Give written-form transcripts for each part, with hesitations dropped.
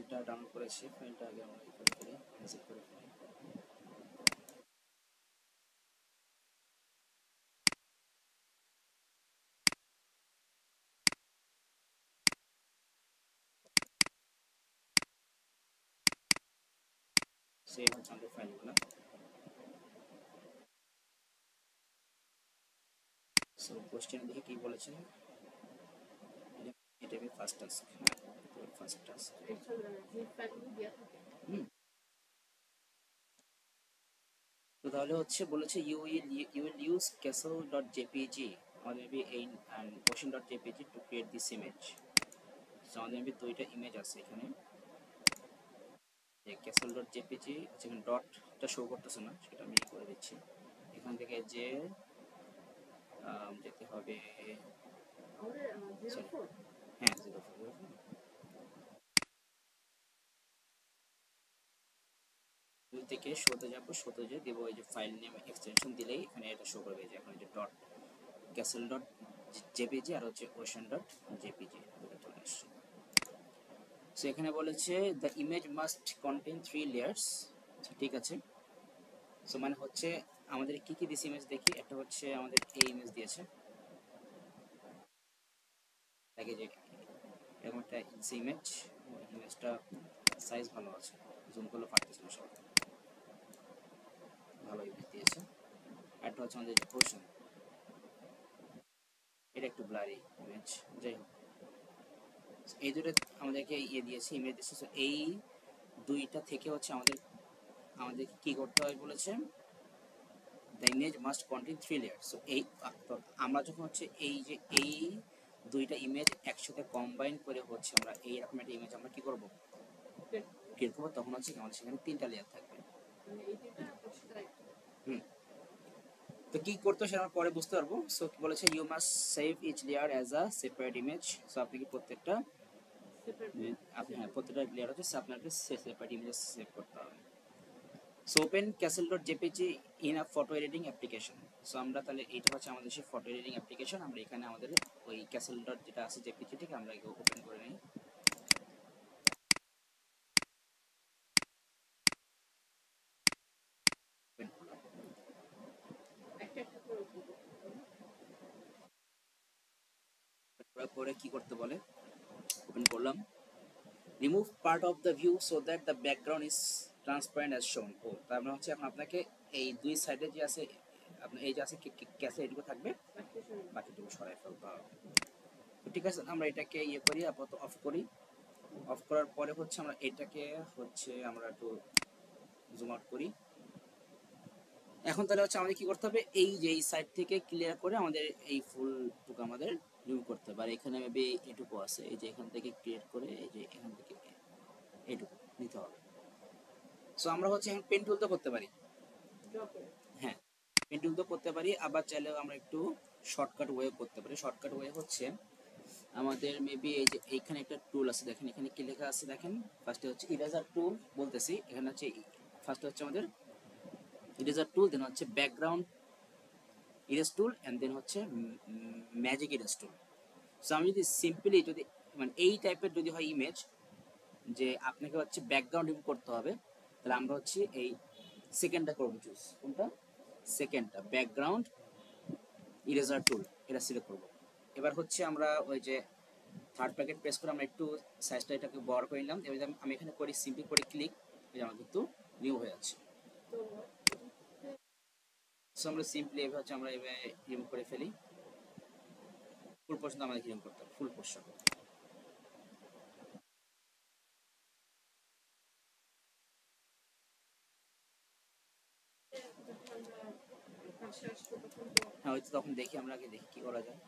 ফাইলটা ডাউনলোড করেছি, ফাইলটা আগে আমরা ই করে ফেলি, এক্সিট করে ফেলি। সেভ হচ্ছে আমাদের ফাইলগুলো। সো কোশ্চেন দেখে কি বলেছে, এটা ফার্স্ট টাস্ক, ফার্স্ট টাস্ক। তো তাহলে হচ্ছে বলেছে you will use castle.jpg or maybe in and ocean.jpg to create this image. So আমাদের maybe দুইটা ইমেজ আছে এখানে, যে castle.jpg যেখানে ডটটা শো করতেছে না সেটা আমি করে দিচ্ছি। এখান থেকে যে যেতে হবে, হ্যাঁ 04 থেকে শোতে যাবো, শোতে যে দেবো এই যে ফাইল নেম এক্সটেনশন দিলেই এখানে এটা শো করবে, যে এখন যে ডট castle.jpg আর হচ্ছে ocean.jpg দুটো চলে আসছে। সো এখানে বলেছে the image must contain 3 layers, ঠিক আছে। সো মানে হচ্ছে আমাদের কি কি দিস ইমেজ দেখি, একটা হচ্ছে আমাদের এই ইমেজ দিয়েছে, আগে যে এরকম একটা ইমেজ, ইমেজটা সাইজ ভালো আছে, জুম করলে পারতেছে না সব, ভালো ইমেজ দিয়েছে। একটা হচ্ছে আমাদের ওশান, এটা একটু ব্লারি ইমেজ, যাই হোক এই দুটো আমাদেরকে ইয়ে দিয়েছে, ইমেজ দিয়েছে। সো এই দুইটা থেকে হচ্ছে আমাদের কি করতে হয় বলেছে, the image must contain 3 layer. So এই আমরা যখন হচ্ছে এই দুইটা ইমেজ একসাথে কম্বাইন করে হচ্ছে আমরা এইরকম একটা ইমেজ আমরা কি করব, ক্রিয়েট করবো, তখন হচ্ছে আমাদের সেখানে 3টা লেয়ার থাকবে। তো কি করতে সেটা আমরা পরে বুঝতে পারবো। সো কি বলেছে, you must save each layer as a separate image. So আপনি কি প্রত্যেকটা প্রত্যেকটা লেয়ার হচ্ছে আপনাকে সেপারেট ইমেজ সেভ করতে হবে। So open castle.jpg in a photo editing application. So আমরা তাহলে এইটা হচ্ছে আমাদের সেই ফটো এডিটিং অ্যাপ্লিকেশন, আমরা এখানে আমাদের ওই castle. যেটা আছে jpg থেকে আমরা এগুলো ওপেন করে নিই। পরে কি করতে বলে, ওপেন করলাম, remove part of the view so that the background is transparent as shown. ও তার মানে হচ্ছে এখন আপনাকে এই দুই সাইডে যে আছে, আপনার এই যে আছে ক্যাসে এটুকু থাকবে, বাকিটুকু সরাই ফেলতে হবে। ঠিক আছে, আমরা এটাকে ইয়ে করি, আপাতত অফ করি। অফ করার পরে হচ্ছে আমরা এটাকে হচ্ছে আমরা একটু জুম আউট করি। এখন তাহলে হচ্ছে আমাদের কি করতে হবে, এই যে এই সাইড থেকে ক্লিয়ার করে আমাদের এই ফুলটুকু আমাদের রিমুভ করতে হবে। আর এখানে মেবি এটুকু আছে, এই যে এখান থেকে ক্রিয়েট করে এই যে এখান থেকে এটুকু নিতে হবে। সো আমরা হচ্ছে এখন পেন টুল তো করতে পারি, হ্যাঁ পেন টুল তো করতে পারি, আবার চাইলেও আমরা একটু শর্টকাট ওয়ে করতে পারি। শর্টকাট ওয়ে হচ্ছে আমাদের মেবি এই যে এইখানে একটা টুল আছে, দেখেন এখানে কি লেখা আছে, দেখেন ফার্স্টে হচ্ছে ইরেজার টুল বলতেছি, এখানে হচ্ছে ফার্স্টে হচ্ছে আমাদের ইরেজার টুল, দেন হচ্ছে background erase tool, and then হচ্ছে ম্যাজিক ইরেজ টুল। সো আমি যদি সিম্পলি যদি মানে এই টাইপের যদি হয় ইমেজ, যে আপনাকে হচ্ছে ব্যাকগ্রাউন্ড রিমুভ করতে হবে, তাহলে আমরা হচ্ছে এই সেকেন্ডটা করবো চুজ, কোনটা, সেকেন্ডটা ব্যাকগ্রাউন্ড ইরেজার টুল, এটা সিলেক্ট করবো। এবার হচ্ছে আমরা ওই যে থার্ড প্যাকেট প্রেস করে আমরা একটু সাইজটা এটাকে বড় করে নিলাম, এবার আমি এখানে করি সিম্পলি করে ক্লিক, আমার কিন্তু নিউ হয়ে যাচ্ছে। সো আমরা সিম্পলি এভাবে হচ্ছে আমরা এভাবে রিমুভ করে ফেলি, ফুল পোর্শন আমাদের রিমুভ করতে হবে, ফুল পোর্শন। হ্যাঁ ওই তো তখন দেখি, আমরা আগে দেখি কি করা যায়।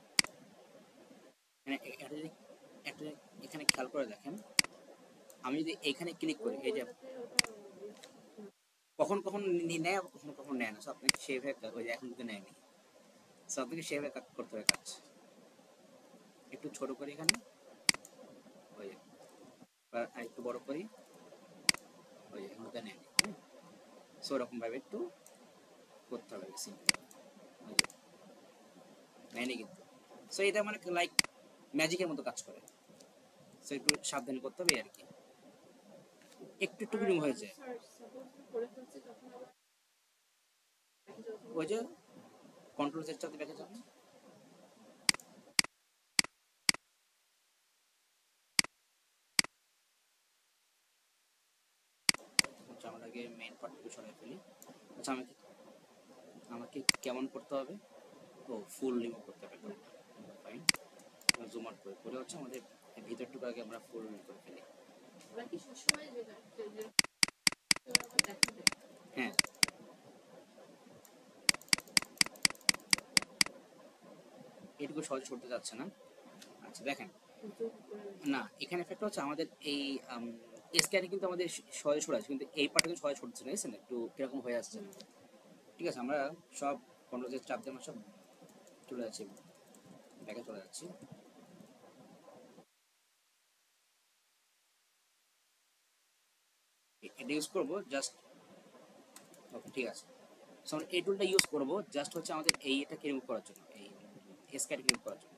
একটা এখানে খেয়াল করে দেখেন, আমি যদি এখানে ক্লিক করি, এই যে কখন কখন নেয়, কখন কখন নেয় না, সো আপনাকে সেভাবে ওই যে এখন কিন্তু নেয়নি, সো আপনাকে সেভাবে করতে হবে কাজ। একটু ছোট করি এখানে, ওই আর একটু বড় করি, ওই এখন তো নেয়নি, সো ওরকম ভাবে একটু করতে হবে সিম্পলি, নেয়নি কিন্তু। সো এটা মানে লাইক ম্যাজিকের মতো কাজ করে, সো একটু সাবধানে করতে হবে আর কি। একটু একটু রিমুভ হয়ে যায়। ওই যে কন্ট্রোল জেড চাপতে ব্যাকে যাবেন, আচ্ছা আমরা আগে মেইন পার্টটুকু সরাই ফেলি। আচ্ছা আমাকে আমাকে কেমন করতে হবে? ও ফুল রিমুভ করতে হবে, ফাইন। জুম আউট করে করে হচ্ছে আমাদের ভিতরটুকু আগে আমরা ফুল করে ফেলি। হ্যাঁ এটুকু সহজ করতে যাচ্ছে না। আচ্ছা দেখেন, না এখানে এফেক্ট হচ্ছে আমাদের এই স্ক্যানে কিন্তু আমাদের সহজে সরে আছে, কিন্তু এই পার্টে কিন্তু সহজে সরছে না, দেখছেন একটু কিরকম হয়ে আসছে। ঠিক আছে আমরা সব কন্ট্রোল জেড চাপ দিয়ে আমরা সব চলে যাচ্ছি, ব্যাকে চলে যাচ্ছি। এটা ইউজ করবো জাস্ট, ওকে ঠিক আছে। সো আমরা এই টুলটা ইউজ করবো জাস্ট হচ্ছে আমাদের এই এটাকে রিমুভ করার জন্য, এই স্ক্যানকে রিমুভ করার জন্য।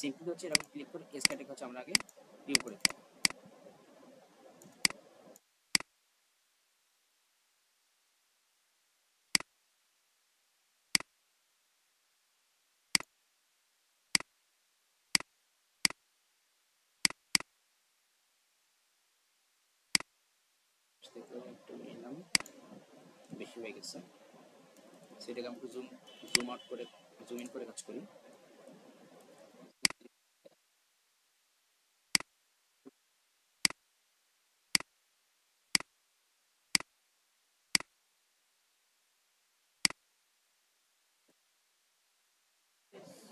সিম্পলি হচ্ছে এরকম ক্লিক করে স্ক্যানটাকে হচ্ছে আমরা আগে রিমুভ করে দিই। একটু নিলাম, বেশি হয়ে গেছে, সেটাকে আমরা জুম জুম আউট করে জুম ইন করে কাজ করি।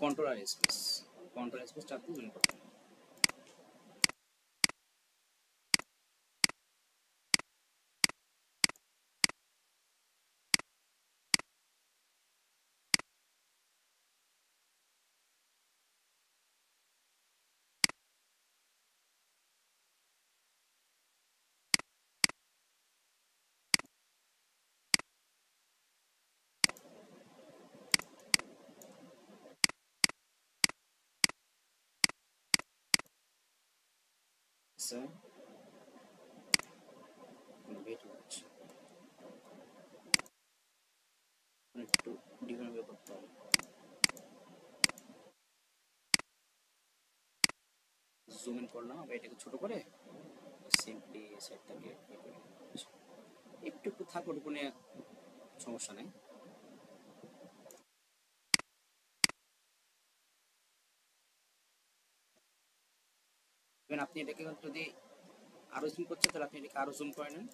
কন্ট্রোল আর স্পেস, কন্ট্রোল স্পেস চাপ দিয়ে জুম করতে হবে। আচ্ছা ওয়েট হচ্ছে, একটু ডিফারেন্ট করতে হবে। জুম ইন করলাম, আবার এটাকে ছোট করে সিম্পলি সেটটাকে একটু একটু থাক, ওটুকু নিয়ে সমস্যা নেই। আপনি এটাকে যদি আরো জুম করছেন তাহলে আপনি এটাকে আরো জুম করে নেন,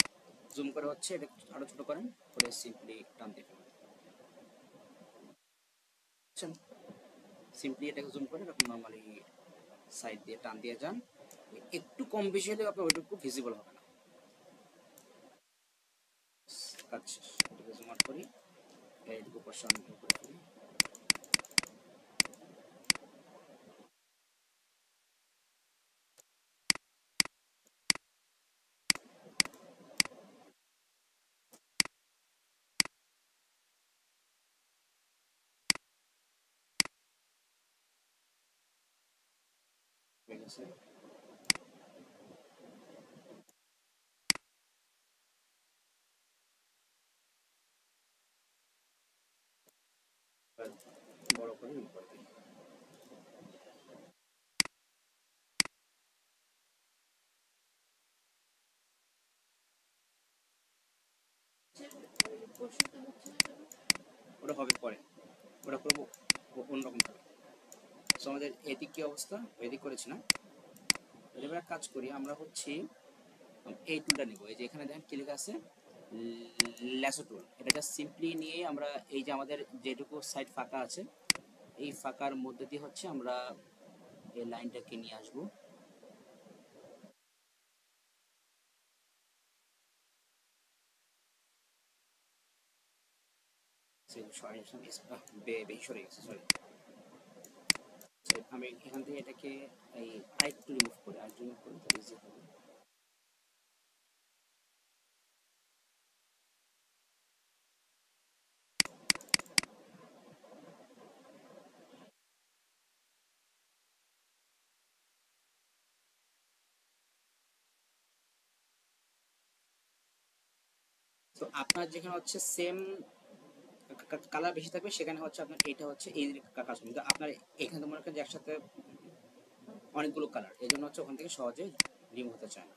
জুম করে হচ্ছে এটা আরো ছোট করেন, করে সিম্পলি টান দিয়ে ফেলুন। বুঝছেন, সিম্পলি এটাকে জুম করে এরকম নর্মালি সাইড দিয়ে টান দিয়ে যান, একটু কম বেশি হলে আপনার ওইটুকু ভিজিবল হবে না। আচ্ছা এটাকে জুম আউট করি, এইটুকু পোর্শন করে ফেলি। হয়ে গেছে, বড় করে রিমুভ করে দিই। ওটা হবে পরে, ওটা করবো অন্যরকম ভাবে। সো আমাদের এদিক কি অবস্থা, এদিক করেছি না, এবার এক কাজ করি আমরা হচ্ছে এই টুলটা নিব, এই যে এখানে দেখেন ক্লিক আছে ল্যাসো টুল, এটাকে সিম্পলি নিয়ে আমরা এই যে আমাদের যেটুকু সাইড ফাঁকা আছে এই ফাঁকার মধ্যে দিয়ে হচ্ছে আমরা এই লাইনটাকে নিয়ে আসবো। বেশি সরে গেছে, সরি। আমি এখান থেকে এটাকে এই আরেকটু রিমুভ করি, আরেকটু রিমুভ করি তাহলে ইজি হবে। তো আপনার যেখানে হচ্ছে সেম কালার বেশি থাকবে সেখানে হচ্ছে আপনার এটা হচ্ছে এই কাজ করবে, কিন্তু আপনার এখানে মনে করেন যে একসাথে অনেকগুলো কালার, এই জন্য হচ্ছে ওখান থেকে সহজে রিমুভ হতে চায় না।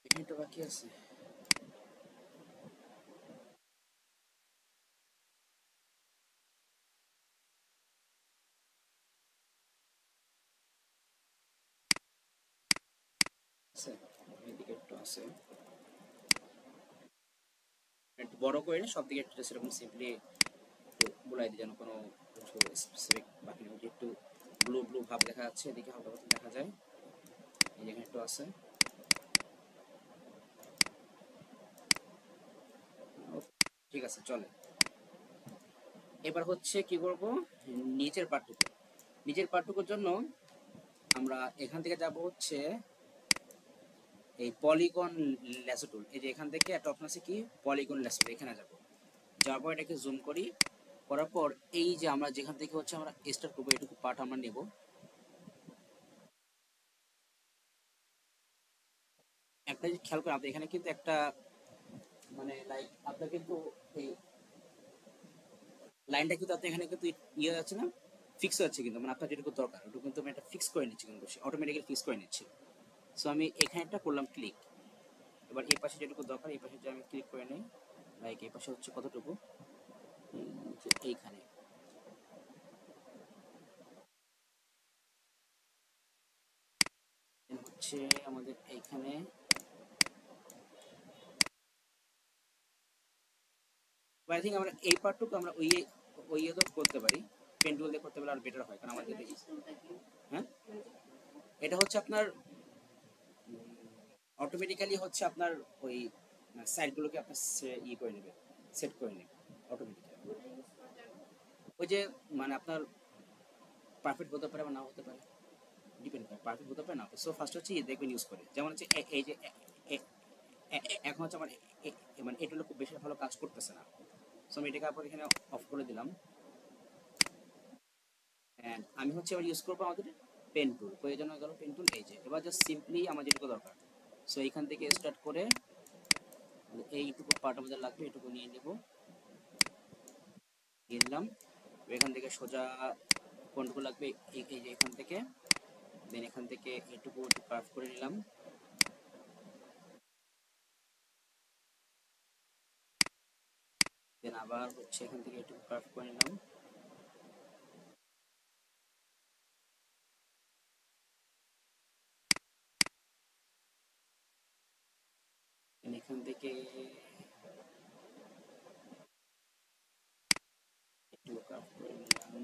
এখানে তো বাকি আছে। এদিকে একটু আছে, একটু বড় করে সব দিকে একটু সেরকম সিম্পলি একটু বুলাই দিই যেন কোনো কিছু স্পেসিফিক বাকি নেই। একটু ব্লু ব্লু ভাব দেখা যাচ্ছে, এদিকে হালকা পাতলা দেখা যায়, এই যেখানে একটু আছে। ঠিক আছে চলে। এবার হচ্ছে কি করব, নিচের পার্টটুকু, নিচের পার্টটুকুর জন্য আমরা এখান থেকে যাব হচ্ছে এই পলিগন ল্যাসো টুল, এই যে এখান থেকে একটা অপশন আছে কি পলিগন ল্যাসো, এখানে যাব, যাওয়ার পর এটাকে জুম করি, করার পর এই যে আমরা যেখান থেকে হচ্ছে আমরা স্টার্ট করবো এটুকু পার্ট আমরা নেব। একটা যে খেয়াল করে আপনি এখানে কিন্তু একটা মানে লাইক আপনার কিন্তু এই লাইনটা কিন্তু আপনি এখানে কিন্তু ইয়ে যাচ্ছে না, ফিক্স হচ্ছে, কিন্তু মানে আপনার যেটুকু দরকার ওটুকু কিন্তু আমি এটা ফিক্স করে নিচ্ছি, কিন্তু অটোমেটিক্যালি ফিক্স করে নিচ্ছি। সো আমি এখানে একটা করলাম ক্লিক, এবার এই পাশে যেটুকু দরকার এই পাশে যে আমি ক্লিক করে নিই, লাইক এই পাশে হচ্ছে কতটুকু, এইখানে হচ্ছে আমাদের এইখানে আই থিঙ্ক আমরা এই পার্টটুকু আমরা ওই ইয়ে তো করতে পারি, পেন টুল দিয়ে করতে পারলে আর বেটার হয়, কারণ আমাদের হ্যাঁ এটা হচ্ছে আপনার অটোমেটিক্যালি হচ্ছে আপনার ওই সাইডগুলোকে আপনার ই করে নেবে, সেট করে নেবে অটোমেটিক্যালি। ওই যে মানে আপনার পারফেক্ট হতে পারে বা নাও হতে পারে, ডিপেন্ড করে, পারফেক্ট হতে পারে না। সো ফার্স্ট হচ্ছে দেখবেন ইউজ করে, যেমন হচ্ছে এই যে এখন হচ্ছে আমার মানে এটা খুব বেশি ভালো কাজ করতেছে না, সো আমি এটাকে আবার এখানে অফ করে দিলাম। অ্যান্ড আমি হচ্ছে এবার ইউজ করবো আমাদের পেন টুল, প্রয়োজন হয়ে গেল পেন টুল, এই যে এবার জাস্ট সিম্পলি আমার যেটুকু দরকার, সো এইখান থেকে স্টার্ট করে এইটুকু পার্ট আমাদের লাগবে এটুকু নিয়ে নেব, নিয়ে নিলাম। এখান থেকে সোজা কোনটুকু লাগবে এই যে এখান থেকে, দেন এখান থেকে এটুকু একটু কার্ভ করে নিলাম, দেন আবার হচ্ছে এখান থেকে এটুকু কার্ভ করে নিলাম, দেন এখান থেকে একটু কার্ভ করে নিলাম,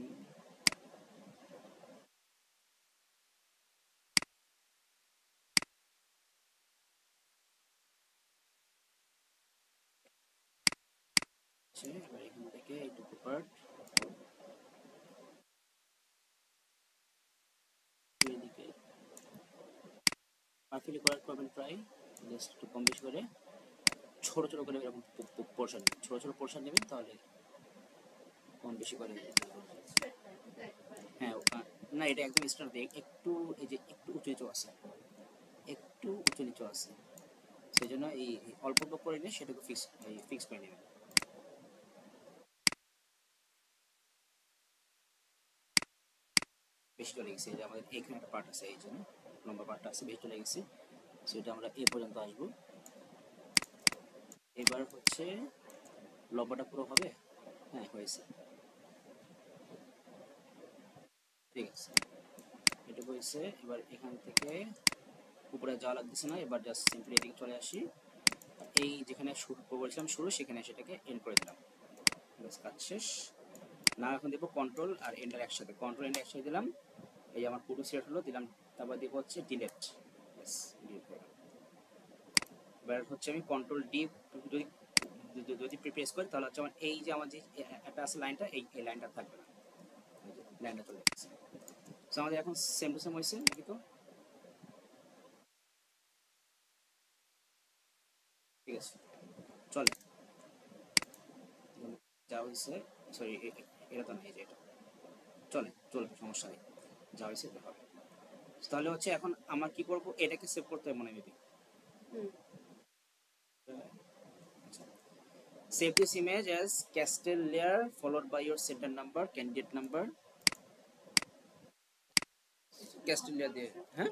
এবার এখান থেকে এইটুকু পার্ট এদিকে পারফেক্টলি করার করবেন, প্রায় জাস্ট একটু কম বেশি করে ছোট ছোট করে এরকম পোর্শন, ছোট ছোট পোর্শন নেবেন, তাহলে কম বেশি করে। হ্যাঁ না এটা একদম স্ট্যান্ড, একটু এই যে একটু উঁচু নিচু আছে, একটু উঁচু নিচু আছে, সেই জন্য এই অল্প অল্প করে নিয়ে সেটাকে ফিক্স করে নেবেন। বেশি চলে গেছে, এই যে আমাদের এখানে একটা পার্ট আছে, এই জন্য লম্বা পার্টটা আছে, বেশি চলে গেছে, সেটা আমরা এ পর্যন্ত আসবো। এবার হচ্ছে লম্বাটা পুরো হবে, হ্যাঁ হয়েছে, ঠিক আছে এটা হয়েছে। এবার এখান থেকে উপরে যাওয়া লাগতেছে না, এবার জাস্ট সিম্পলি এদিকে চলে আসি, এই যেখানে শুরু বলছিলাম শুরু সেখানে সেটাকে এন্ড করে দিলাম, কাজ শেষ। না এখন দেবো কন্ট্রোল আর এন্টার একসাথে, কন্ট্রোল এন্টার একসাথে দিলাম, এই যে আমার পুরো সিলেক্ট হলো, দিলাম, তারপর দিব হচ্ছে ডিলেট, ডিলিট করলাম। এবার হচ্ছে আমি কন্ট্রোল ডি যদি যদি প্রেস করি তাহলে হচ্ছে আমার এই যে আমার যে একটা আছে লাইনটা, এই লাইনটা থাকবে না, লাইনটা চলে যাচ্ছে। তো আমাদের এখন সেম টু সেম হয়েছে নাকি? তো আছে, চলে যা হয়েছে, সরি এটা তো নেই, যে এটা চলে, চলবে, সমস্যা নেই, যা হয়েছে এটা হবে। তাহলে হচ্ছে এখন আমার কি করব, এটাকে সেভ করতে হবে মনে maybe. Save this image as castle layer followed by your center number, candidate number, castle layer দিয়ে, হ্যাঁ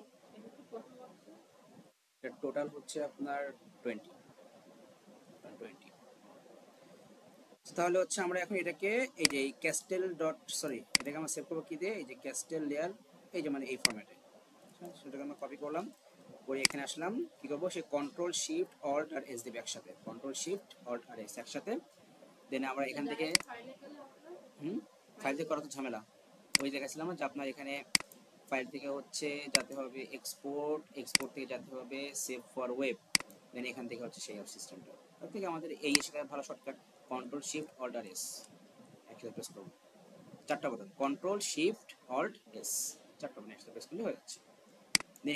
এটা টোটাল হচ্ছে আপনার 20 20। তাহলে হচ্ছে আমরা এখন এটাকে এই যে ক্যাস্টেল ডট, সরি এটাকে আমরা সেভ করবো কি দিয়ে, এই যে ক্যাস্টেল লেয়ার, এই যে মানে এই ফরম্যাটে, সেটাকে আমরা কপি করলাম, করে এখানে আসলাম, কি করবো, সেই কন্ট্রোল শিফট অল্ট আর এস দিবে একসাথে, কন্ট্রোল শিফট অল্ট আর এস একসাথে, দেন আমরা এখান থেকে ফাইল থেকে করা তো ঝামেলা, ওই দেখাচ্ছিলাম যে আপনার এখানে ফাইল থেকে হচ্ছে যেতে হবে এক্সপোর্ট, এক্সপোর্ট থেকে যেতে হবে সেভ ফর ওয়েব, দেন এখান থেকে হচ্ছে সেই সিস্টেমটা, তার থেকে আমাদের এই এসে ভালো শর্টকাট, কন্ট্রোল শিফট অল্ট আর এস একসাথে প্রেস করবো, চারটা button, control shift alt S, চারটা বাটন একসাথে প্রেস করলে হয়ে যাচ্ছে।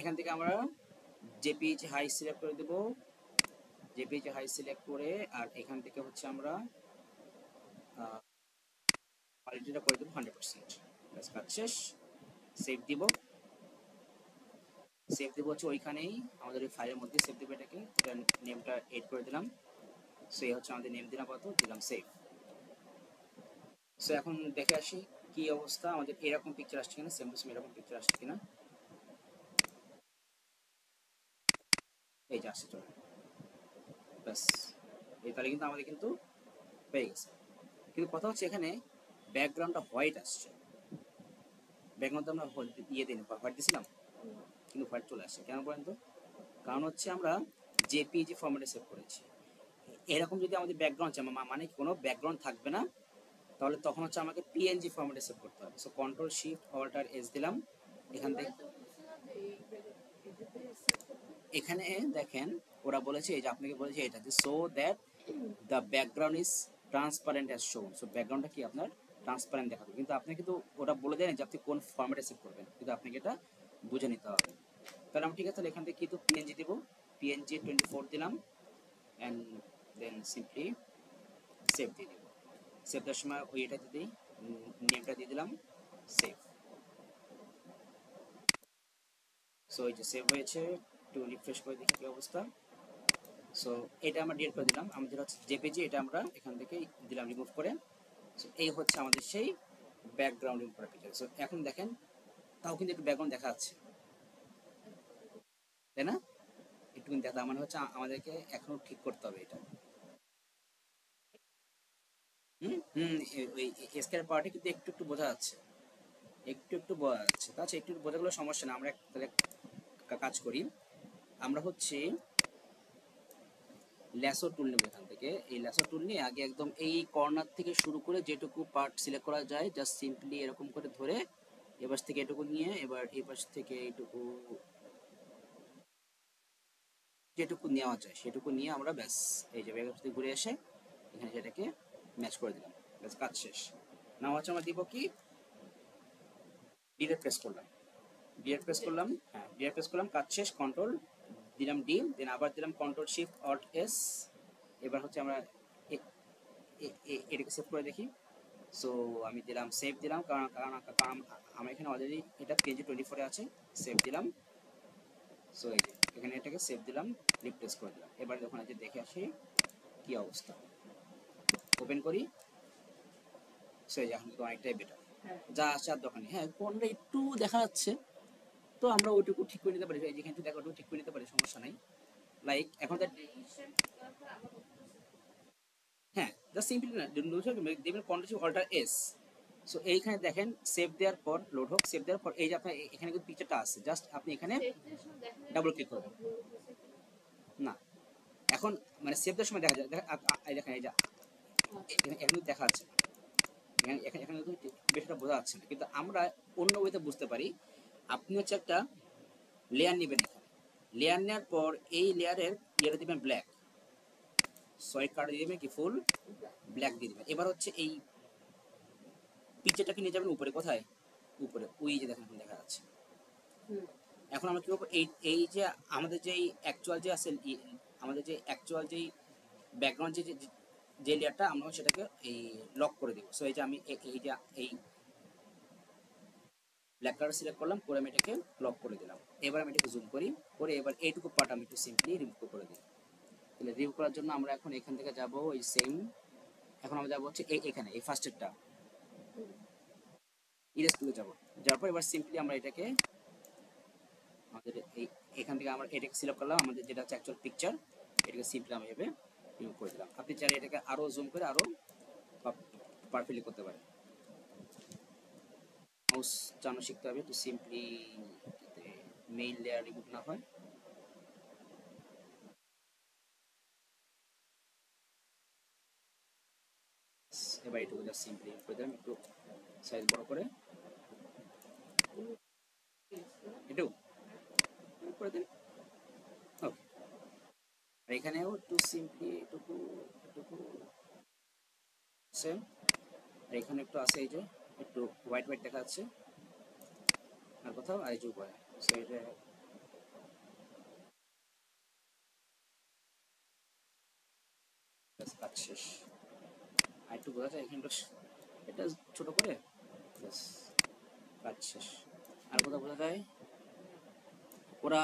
এখান থেকে আমরা জেপিইজি হাই সিলেক্ট করে দেবো, জেপিইজি হাই সিলেক্ট করে, আর এখান থেকে হচ্ছে আমরা কোয়ালিটিটা করে দেবো 100%, ব্যাস কাজ শেষ, সেভ দিব, সেভ দেবো হচ্ছে ওইখানেই আমাদের ওই ফাইলের মধ্যে সেভ দেবো, এটাকে নেমটা এড করে দিলাম, সো এই হচ্ছে আমাদের নেম দিলাম, কত দিলাম সেভ। সো এখন দেখে আসি কি অবস্থা, আমাদের এরকম পিকচার আসছে কিনা, সেম টু সেম এরকম পিকচার আসছে কিনা, এই যে আসছে, চলে, ব্যাস এই তাহলে কিন্তু আমাদের কিন্তু পেয়ে গেছে। কিন্তু কথা হচ্ছে এখানে ব্যাকগ্রাউন্ডটা হোয়াইট আসছে, ব্যাকগ্রাউন্ডটা আমরা ইয়ে দিই হোয়াইট দিয়েছিলাম, কিন্তু হোয়াইট চলে আসছে কেন বলেন তো, কারণ হচ্ছে আমরা জেপিজি ফরম্যাটে সেভ করেছি, এরকম যদি আমাদের ব্যাকগ্রাউন্ড মানে কোনো ব্যাকগ্রাউন্ড থাকবে না, তাহলে তখন হচ্ছে আমাকে পিএনজি ফরম্যাটে সেভ করতে হবে, সো কন্ট্রোল শিফট অল্ট আর এস দিলাম, এখান থেকে এখানে দেখেন ওরা বলেছে, এই যে আপনাকে বলেছে এটা যে so that the background is transparent as শোন, সো ব্যাকগ্রাউন্ডটা কি আপনার ট্রান্সপারেন্ট দেখাবে, কিন্তু আপনি কিন্তু ওটা বলে দেন যে আপনি কোন ফরম্যাটে সেভ করবেন, কিন্তু আপনাকে এটা বুঝে নিতে হবে। তাহলে আমি ঠিক আছে, তাহলে এখান থেকে কিন্তু পিএনজি দিব, পিএনজি 24 দিলাম, অ্যান্ড দেন সিম্পলি সেভ দিয়ে দিব, সেভ দেওয়ার সময় ওই এটা দিয়ে দিই, নেমটা দিয়ে দিলাম, সেভ, সো এই যে সেভ হয়েছে, একটু রিফ্রেশ করে দেখি কি অবস্থা। সো এটা আমরা ডিলিট করে দিলাম, আমাদের হচ্ছে জেপিজি, এটা আমরা এখান থেকে দিলাম রিমুভ করে, সো এই হচ্ছে আমাদের সেই ব্যাকগ্রাউন্ড রিমুভ করা পিকচার। সো এখন দেখেন তাও কিন্তু একটু ব্যাকগ্রাউন্ড দেখা যাচ্ছে, তাই না, একটু কিন্তু দেখা, মানে হচ্ছে আমাদেরকে এখনো ঠিক করতে হবে এটা, ওই স্কেয়ার পার্টে কিন্তু একটু একটু বোঝা যাচ্ছে, একটু একটু বোঝা যাচ্ছে, তাছাড়া একটু বোঝা গেলেও সমস্যা না, আমরা তাহলে কাজ করি, আমরা হচ্ছে ল্যাসো টুল নেব, এখান থেকে এই ল্যাসো টুল নিয়ে আগে একদম এই কর্নার থেকে শুরু করে যেটুকু পার্ট সিলেক্ট করা যায় জাস্ট সিম্পলি এরকম করে ধরে এপাশ থেকে এটুকু নিয়ে, এবার এই পাশ থেকে এইটুকু যেটুকু নেওয়া যায় সেটুকু নিয়ে আমরা ব্যাস এই যে ব্যাগের থেকে ঘুরে এসে এখানে সেটাকে ম্যাচ করে দিলাম, ব্যাস কাজ শেষ। না হচ্ছে আমরা দিব কি, ডিলেট প্রেস করলাম, ডিলেট প্রেস করলাম, হ্যাঁ ডিলেট প্রেস করলাম, কাজ শেষ, কন্ট্রোল দিলাম ডি, দেন আবার দিলাম কন্ট্রোল শিফট অল্ট এস, এবার হচ্ছে আমরা এটাকে সেভ করে দেখি, সো আমি দিলাম সেভ দিলাম, কারণ কারণ কারণ আমার এখানে অলরেডি এটা পেজে 24 আছে, সেভ দিলাম, সো এই যে এখানে এটাকে সেভ দিলাম, রিপ্লেস করে দিলাম, এবার যখন আজকে দেখে আসি কি অবস্থা, ওপেন করি, সো এই যে এখন কিন্তু অনেকটাই বেটার, যা আছে আর দোকানে, হ্যাঁ কোনটা একটু দেখা যাচ্ছে, তো আমরা ওইটুকু ঠিক করে নিতে পারি, এই যেখানে দেখো ওটুকু ঠিক করে নিতে পারি, সমস্যা নাই, লাইক এখন হ্যাঁ জাস্ট সিম্পলি না দেবেন কন্ট্রোল অল্টার এস, সো এইখানে দেখেন সেভ দেওয়ার পর লোড হোক, সেভ দেওয়ার পর এই যে আপনার এখানে কিন্তু পিকচারটা আছে, জাস্ট আপনি এখানে ডাবল ক্লিক করবেন, না এখন মানে সেভ দেওয়ার সময় দেখা যায়, দেখেন এই যে এখানে দেখা যাচ্ছে, এখানে এখানে কিন্তু বিষয়টা বোঝা যাচ্ছে না, কিন্তু আমরা অন্য ওয়েতে বুঝতে পারি, আপনি হচ্ছে একটা লেয়ার নেবেন, এখানে লেয়ার নেওয়ার পর এই লেয়ারের ইয়েটা দিবেন ব্ল্যাক, সয়েড কার্ড দিয়ে দেবেন কি ফুল ব্ল্যাক দিয়ে দেবেন, এবার হচ্ছে এই পিকচারটাকে নিয়ে যাবেন উপরে, কোথায় উপরে, ওই যে দেখেন দেখা যাচ্ছে, এখন আমরা কি করবো, এই এই যে আমাদের যে অ্যাকচুয়াল যে আছে আমাদের যে অ্যাকচুয়াল যেই ব্যাকগ্রাউন্ড যে লেয়ারটা আমরা সেটাকে এই লক করে দেবো। সো এই যে আমি এইটা এই ব্ল্যাক কালার সিলেক্ট করলাম, করে আমি এটাকে লক করে দিলাম। এবার আমি এটাকে জুম করি, করে এবার এইটুকু পার্ট আমি একটু সিম্পলি রিমুভ করে দিই। তাহলে রিমুভ করার জন্য আমরা এখন এখান থেকে যাব ওই সেম, এখন আমরা যাবো হচ্ছে এখানে এই ফার্স্টেরটা ইরেজ টুলে যাবো, যাওয়ার পর এবার সিম্পলি আমরা এটাকে আমাদের এই এখান থেকে আমরা এটাকে সিলেক্ট করলাম, আমাদের যেটা হচ্ছে অ্যাকচুয়াল পিকচার, এটাকে সিম্পলি আমি এভাবে রিমুভ করে দিলাম। আপনি চাইলে এটাকে আরও জুম করে আরও পারফেক্টলি করতে পারেন। মাউস চালানো শিখতে হবে তো সিম্পলি যাতে মেইন লেয়ার রিমুভ না হয়। এবার এটুকু জাস্ট সিম্পলি করে দিলাম, একটু সাইজ বড় করে এটু করে দিন। ওকে, আর এখানেও একটু সিম্পলি এটুকু এটুকু সেম, আর এখানে একটু আছে এই যে একটু হোয়াইট হোয়াইট দেখা যাচ্ছে আর কোথাও আর এই যে উপরে, সো এটা কাজ শেষ। আর একটু বোঝা যায় এখানটা, এটা ছোট করে ব্যাস কাজ শেষ। আর কোথাও বোঝা যায় ওরা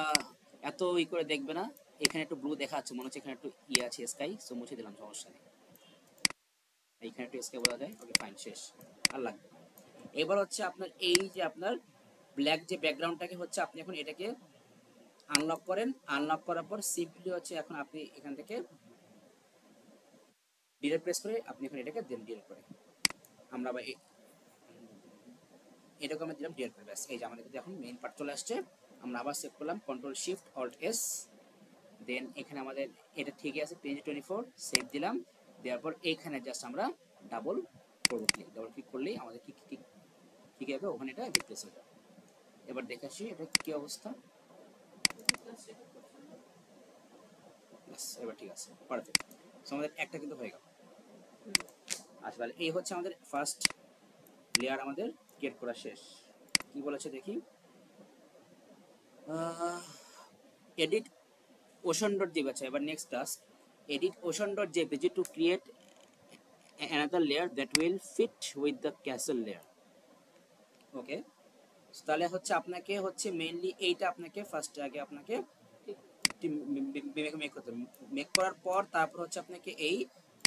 এত করে দেখবে না, এখানে একটু ব্লু দেখা যাচ্ছে মনে হচ্ছে এখানে একটু আছে স্কাই, সো মুছে দিলাম, সমস্যা নেই। এইখানে একটু স্কাই বোঝা যায়, ওকে ফাইন, শেষ, আর লাগবে। এবার হচ্ছে আপনার এই যে আপনার ব্ল্যাক যে ব্যাকগ্রাউন্ডটাকে হচ্ছে আপনি এখন এটাকে আনলক করেন, আনলক করার পর সিম্পলি হচ্ছে এখন আপনি এখান থেকে ডিলিট প্রেস করে আপনি এখন এটাকে দেন ডিলিট করে আমরা আবার এটাকে আমরা দিলাম ডিলিট করে, ব্যাস এই যে আমাদের কিন্তু এখন মেইন পার্ট চলে আসছে। আমরা আবার সেভ করলাম কন্ট্রোল শিফট অল্ট এস, দেন এখানে আমাদের এটা ঠিকই আছে 2024, সেভ দিলাম, দেওয়ার পর এইখানে জাস্ট আমরা ডাবল করবো, ডাবল ক্লিক করলেই আমাদের ঠিক হবে, ওখানে এটা রিপ্লেস হয়ে যাবে। এবার দেখে আসি এটা কি অবস্থা, এবার ঠিক আছে, পারফেক্ট। সো আমাদের একটা কিন্তু হয়ে গেল। আচ্ছা, তাহলে এই হচ্ছে আমাদের ফার্স্ট লেয়ার আমাদের ক্রিয়েট করা শেষ। কি বলেছে দেখি, এডিট ocean dot jpg আছে। এবার next task, edit ocean dot jpg to create another layer that will fit with the castle layer। ওকে, তাহলে হচ্ছে আপনাকে হচ্ছে মেইনলি এইটা আপনাকে ফার্স্ট আগে আপনাকে মেক করতে হবে, মেক করার পর তারপর হচ্ছে আপনাকে এই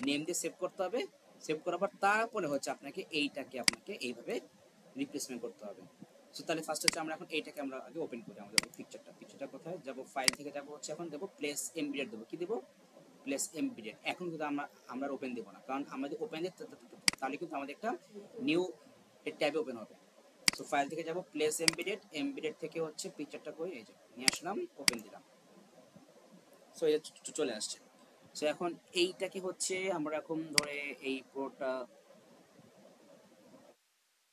নেম দিয়ে সেভ করতে হবে, সেভ করার পর তারপরে হচ্ছে আপনাকে এইটাকে আপনাকে এইভাবে রিপ্লেসমেন্ট করতে হবে। সো তাহলে ফার্স্ট হচ্ছে আমরা এখন এইটাকে আমরা আগে ওপেন করি, আমাদের পিকচারটা কোথায় যাব, ফাইল থেকে যাব হচ্ছে এখন দেবো প্লেস এমবিডেড, দেবো কি দেবো প্লেস এমবিডেড। এখন কিন্তু আমরা ওপেন দেবো না, কারণ আমাদের ওপেন দিই তাহলে কিন্তু আমাদের একটা নিউ ট্যাবে ওপেন হবে। সো ফাইল থেকে যাব প্লেস এমবিডেড, এমবিডেড থেকে হচ্ছে পিকচারটা করে এই যে নিয়ে আসলাম, ওপেন দিলাম, সো এটা চলে আসছে। সো এখন এইটাকে হচ্ছে আমরা এখন ধরে এই পুরোটা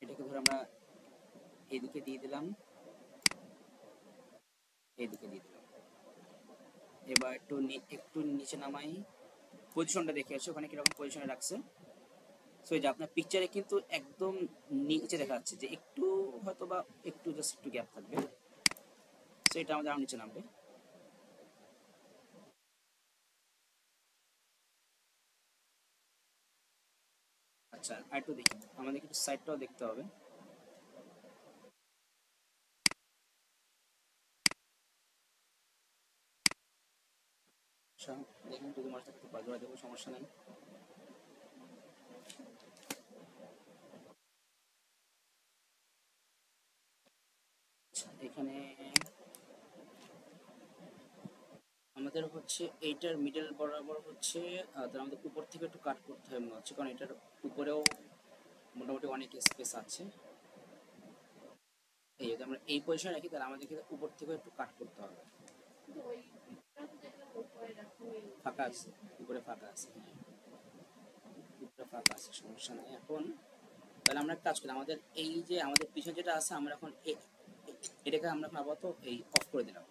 এটাকে ধরে আমরা এইদিকে দিয়ে দিলাম, এইদিকে দিয়ে দিলাম। এবার একটু নিচে নামাই, পজিশনটা দেখে আসি ওখানে কিরকম পজিশনে রাখছে। সো এই যে আপনার পিকচারে কিন্তু একদম নিচে দেখা যাচ্ছে যে একটু হয়তো বা একটু জাস্ট একটু গ্যাপ থাকবে, সো এটা আমাদের আরো নিচে নামবে। আচ্ছা, আর একটু দেখি, আমাদের একটু সাইডটাও দেখতে হবে। আচ্ছা, দেখুন যদি মাছটা একটু পাজরা দেবো, সমস্যা নেই। আচ্ছা, এখানে আমাদের হচ্ছে এইটার মিডল বরাবর হচ্ছে তার আমাদের উপর থেকে একটু কাট করতে হবে মনে হচ্ছে, কারণ এটার উপরেও মোটামুটি অনেক স্পেস আছে। এই যদি আমরা এই পজিশনে রাখি তাহলে আমাদেরকে উপর থেকে একটু কাট করতে হবে। ফাঁকা আছে, উপরে ফাঁকা আছে, হ্যাঁ উপরে ফাঁকা আছে, সমস্যা নেই। এখন তাহলে আমরা কাজ করি, আমাদের এই যে আমাদের পিছনে যেটা আছে আমরা এখন এটাকে আমরা এখন আপাতত এই অফ করে দিলাম।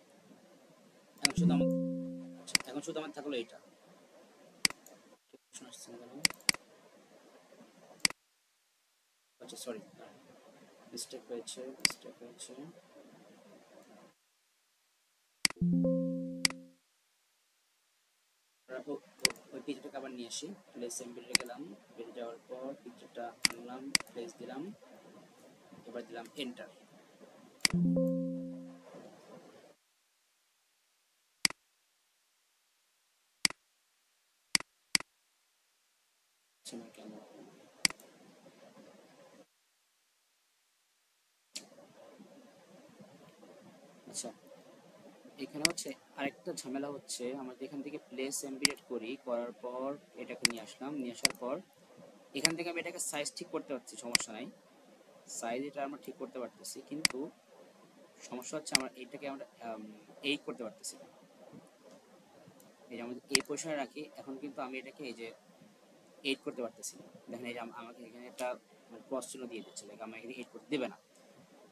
এখন শুধু আমাদের এখন শুধু আমার থাকলো এইটা। আচ্ছা সরি, মিস্টেক হয়েছে। নিয়ে আসি, প্লেস এমবেডে গেলাম, বেড়ে যাওয়ার পর পিকচারটা আনলাম, প্লেস দিলাম, এবার দিলাম এন্টার। কেন আচ্ছা, এখানে হচ্ছে আরেকটা ঝামেলা হচ্ছে, আমরা এখান থেকে প্লেস এমবেডেড করি, করার পর এটাকে নিয়ে আসলাম, নিয়ে আসার পর এখান থেকে আমি এটাকে সাইজ ঠিক করতে পারছি, সমস্যা নাই, সাইজ এটা আমরা ঠিক করতে পারতেছি, কিন্তু সমস্যা হচ্ছে আমরা এইটাকে আমরা এই করতে পারতেছি না। এই যে আমরা এই পজিশনে রাখি, এখন কিন্তু আমি এটাকে এই যে এইট করতে পারতেছি না। দেখেন এই যে আমাকে এখানে একটা ক্রস চিহ্ন দিয়ে দিচ্ছে, লাইক আমরা এখানে এইট করতে দেবে না।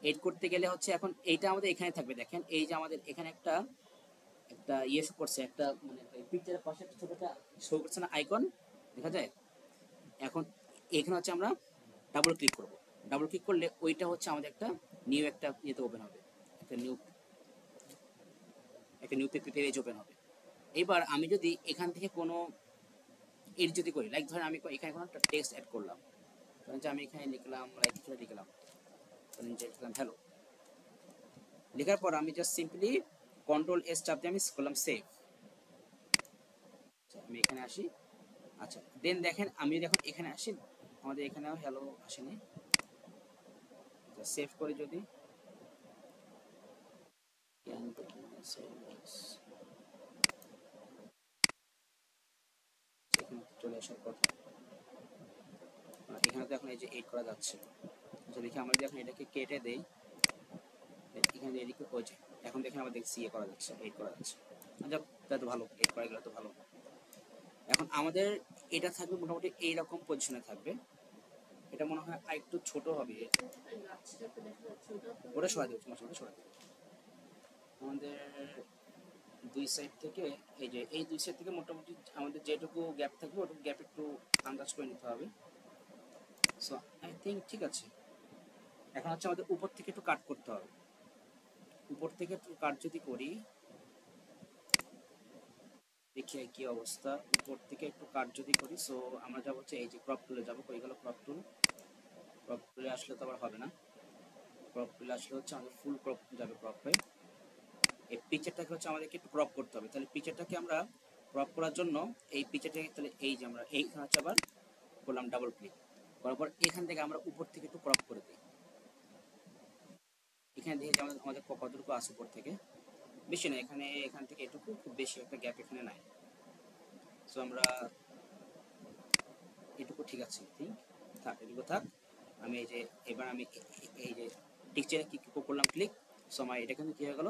এইট করতে গেলে হচ্ছে এখন এইটা আমাদের এখানে থাকবে, দেখেন এই যে আমাদের এখানে একটা একটা ইয়ে শো করছে, একটা মানে পিকচারের পাশে একটা ছোটটা শো করছে না, আইকন দেখা যায়। এখন এখানে হচ্ছে আমরা ডাবল ক্লিক করব, ডাবল ক্লিক করলে ওইটা হচ্ছে আমাদের একটা নিউ একটা ইয়েতে ওপেন হবে, একটা নিউ পেজ ওপেন হবে। এবার আমি যদি এখান থেকে কোনো এড যদি করি, লাইক ধরেন আমি এখানে কোনো একটা টেক্সট অ্যাড করলাম, ধরেন যে আমি এখানে লিখলাম, লাইক কিছু লিখলাম, ধরেন যে লিখলাম হ্যালো, লেখার পর আমি জাস্ট সিম্পলি কন্ট্রোল এস চাপ দিয়ে আমি করলাম সেভ। আমি এখানে আসি, আচ্ছা দেন দেখেন আমি যখন এখানে আসি, আমাদের এখানেও হ্যালো আসেনি, সেভ করে যদি চলে আসার কথা, এখানে তো এখন এই যে এইড করা যাচ্ছে। আচ্ছা দেখি আমরা যদি এখন এটাকে কেটে দেই, এখানে এদিকে হয়েছে, এখন দেখেন আমরা দেখছি ইয়ে করা যাচ্ছে, এইড করা যাচ্ছে। আচ্ছা তাই তো ভালো, এইড করা গেলে তো ভালো। এখন আমাদের এটা থাকবে মোটামুটি এইরকম পজিশনে থাকবে, এটা মনে হয় আর একটু ছোট হবে, ওটা সরাই দেবো, সমস্যা ওটা সরাই দেবো। আমাদের দুই সাইড থেকে এই যে এই দুই সাইড থেকে মোটামুটি আমাদের যেটুকু গ্যাপ থাকবে ওটুকু গ্যাপ একটু আন্দাজ করে নিতে হবে। সো আই থিঙ্ক ঠিক আছে। এখন হচ্ছে আমাদের উপর থেকে একটু কাট করতে হবে, উপর থেকে একটু কাট যদি করি, দেখি কি অবস্থা, উপর থেকে একটু কাট যদি করি, সো আমরা যাবো হচ্ছে এই যে ক্রপ টুলে যাবো, কই গেল ক্রপ টুল, ক্রপ টুলে আসলে তো আবার হবে না, ক্রপ টুলে আসলে হচ্ছে আমাদের ফুল ক্রপ যাবে, ক্রপ হয়ে এই পিকচারটাকে হচ্ছে আমাদেরকে একটু ক্রপ করতে হবে। তাহলে পিকচারটাকে আমরা ক্রপ করার জন্য এই পিকচারটাকে তাহলে এই যে আমরা এইখানে হচ্ছে আবার করলাম ডাবল ক্লিক করার পর এখান থেকে আমরা উপর থেকে একটু ক্রপ করে দিই, এখানে দেখে যে আমাদের কতটুকু আছে উপর থেকে, বেশি না, এখানে এখান থেকে এটুকু, খুব বেশি একটা গ্যাপ এখানে নাই। সো আমরা এটুকু ঠিক আছে, ঠিক থাক, এটুকু থাক। আমি এই যে এবার আমি এই যে টিকচারে কি করলাম ক্লিক, সো আমার এটা কিন্তু কি হয়ে গেল,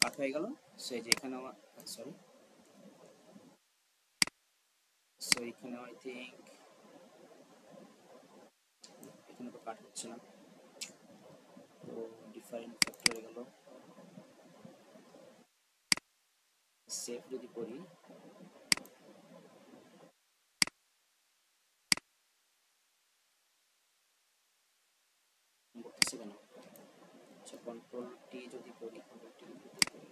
কাট হয়ে গেল। সো এই যে এখানে আমার সরি, সো এখানে আই থিঙ্ক এখানে তো কাট হচ্ছে না, তো ডিফারেন্ট ফ্যাক্টর হয়ে গেল। সেভ যদি করি, করতেছে কেন, আচ্ছা কন্ট্রোল টি যদি করি, কন্ট্রোল টি যদি করি,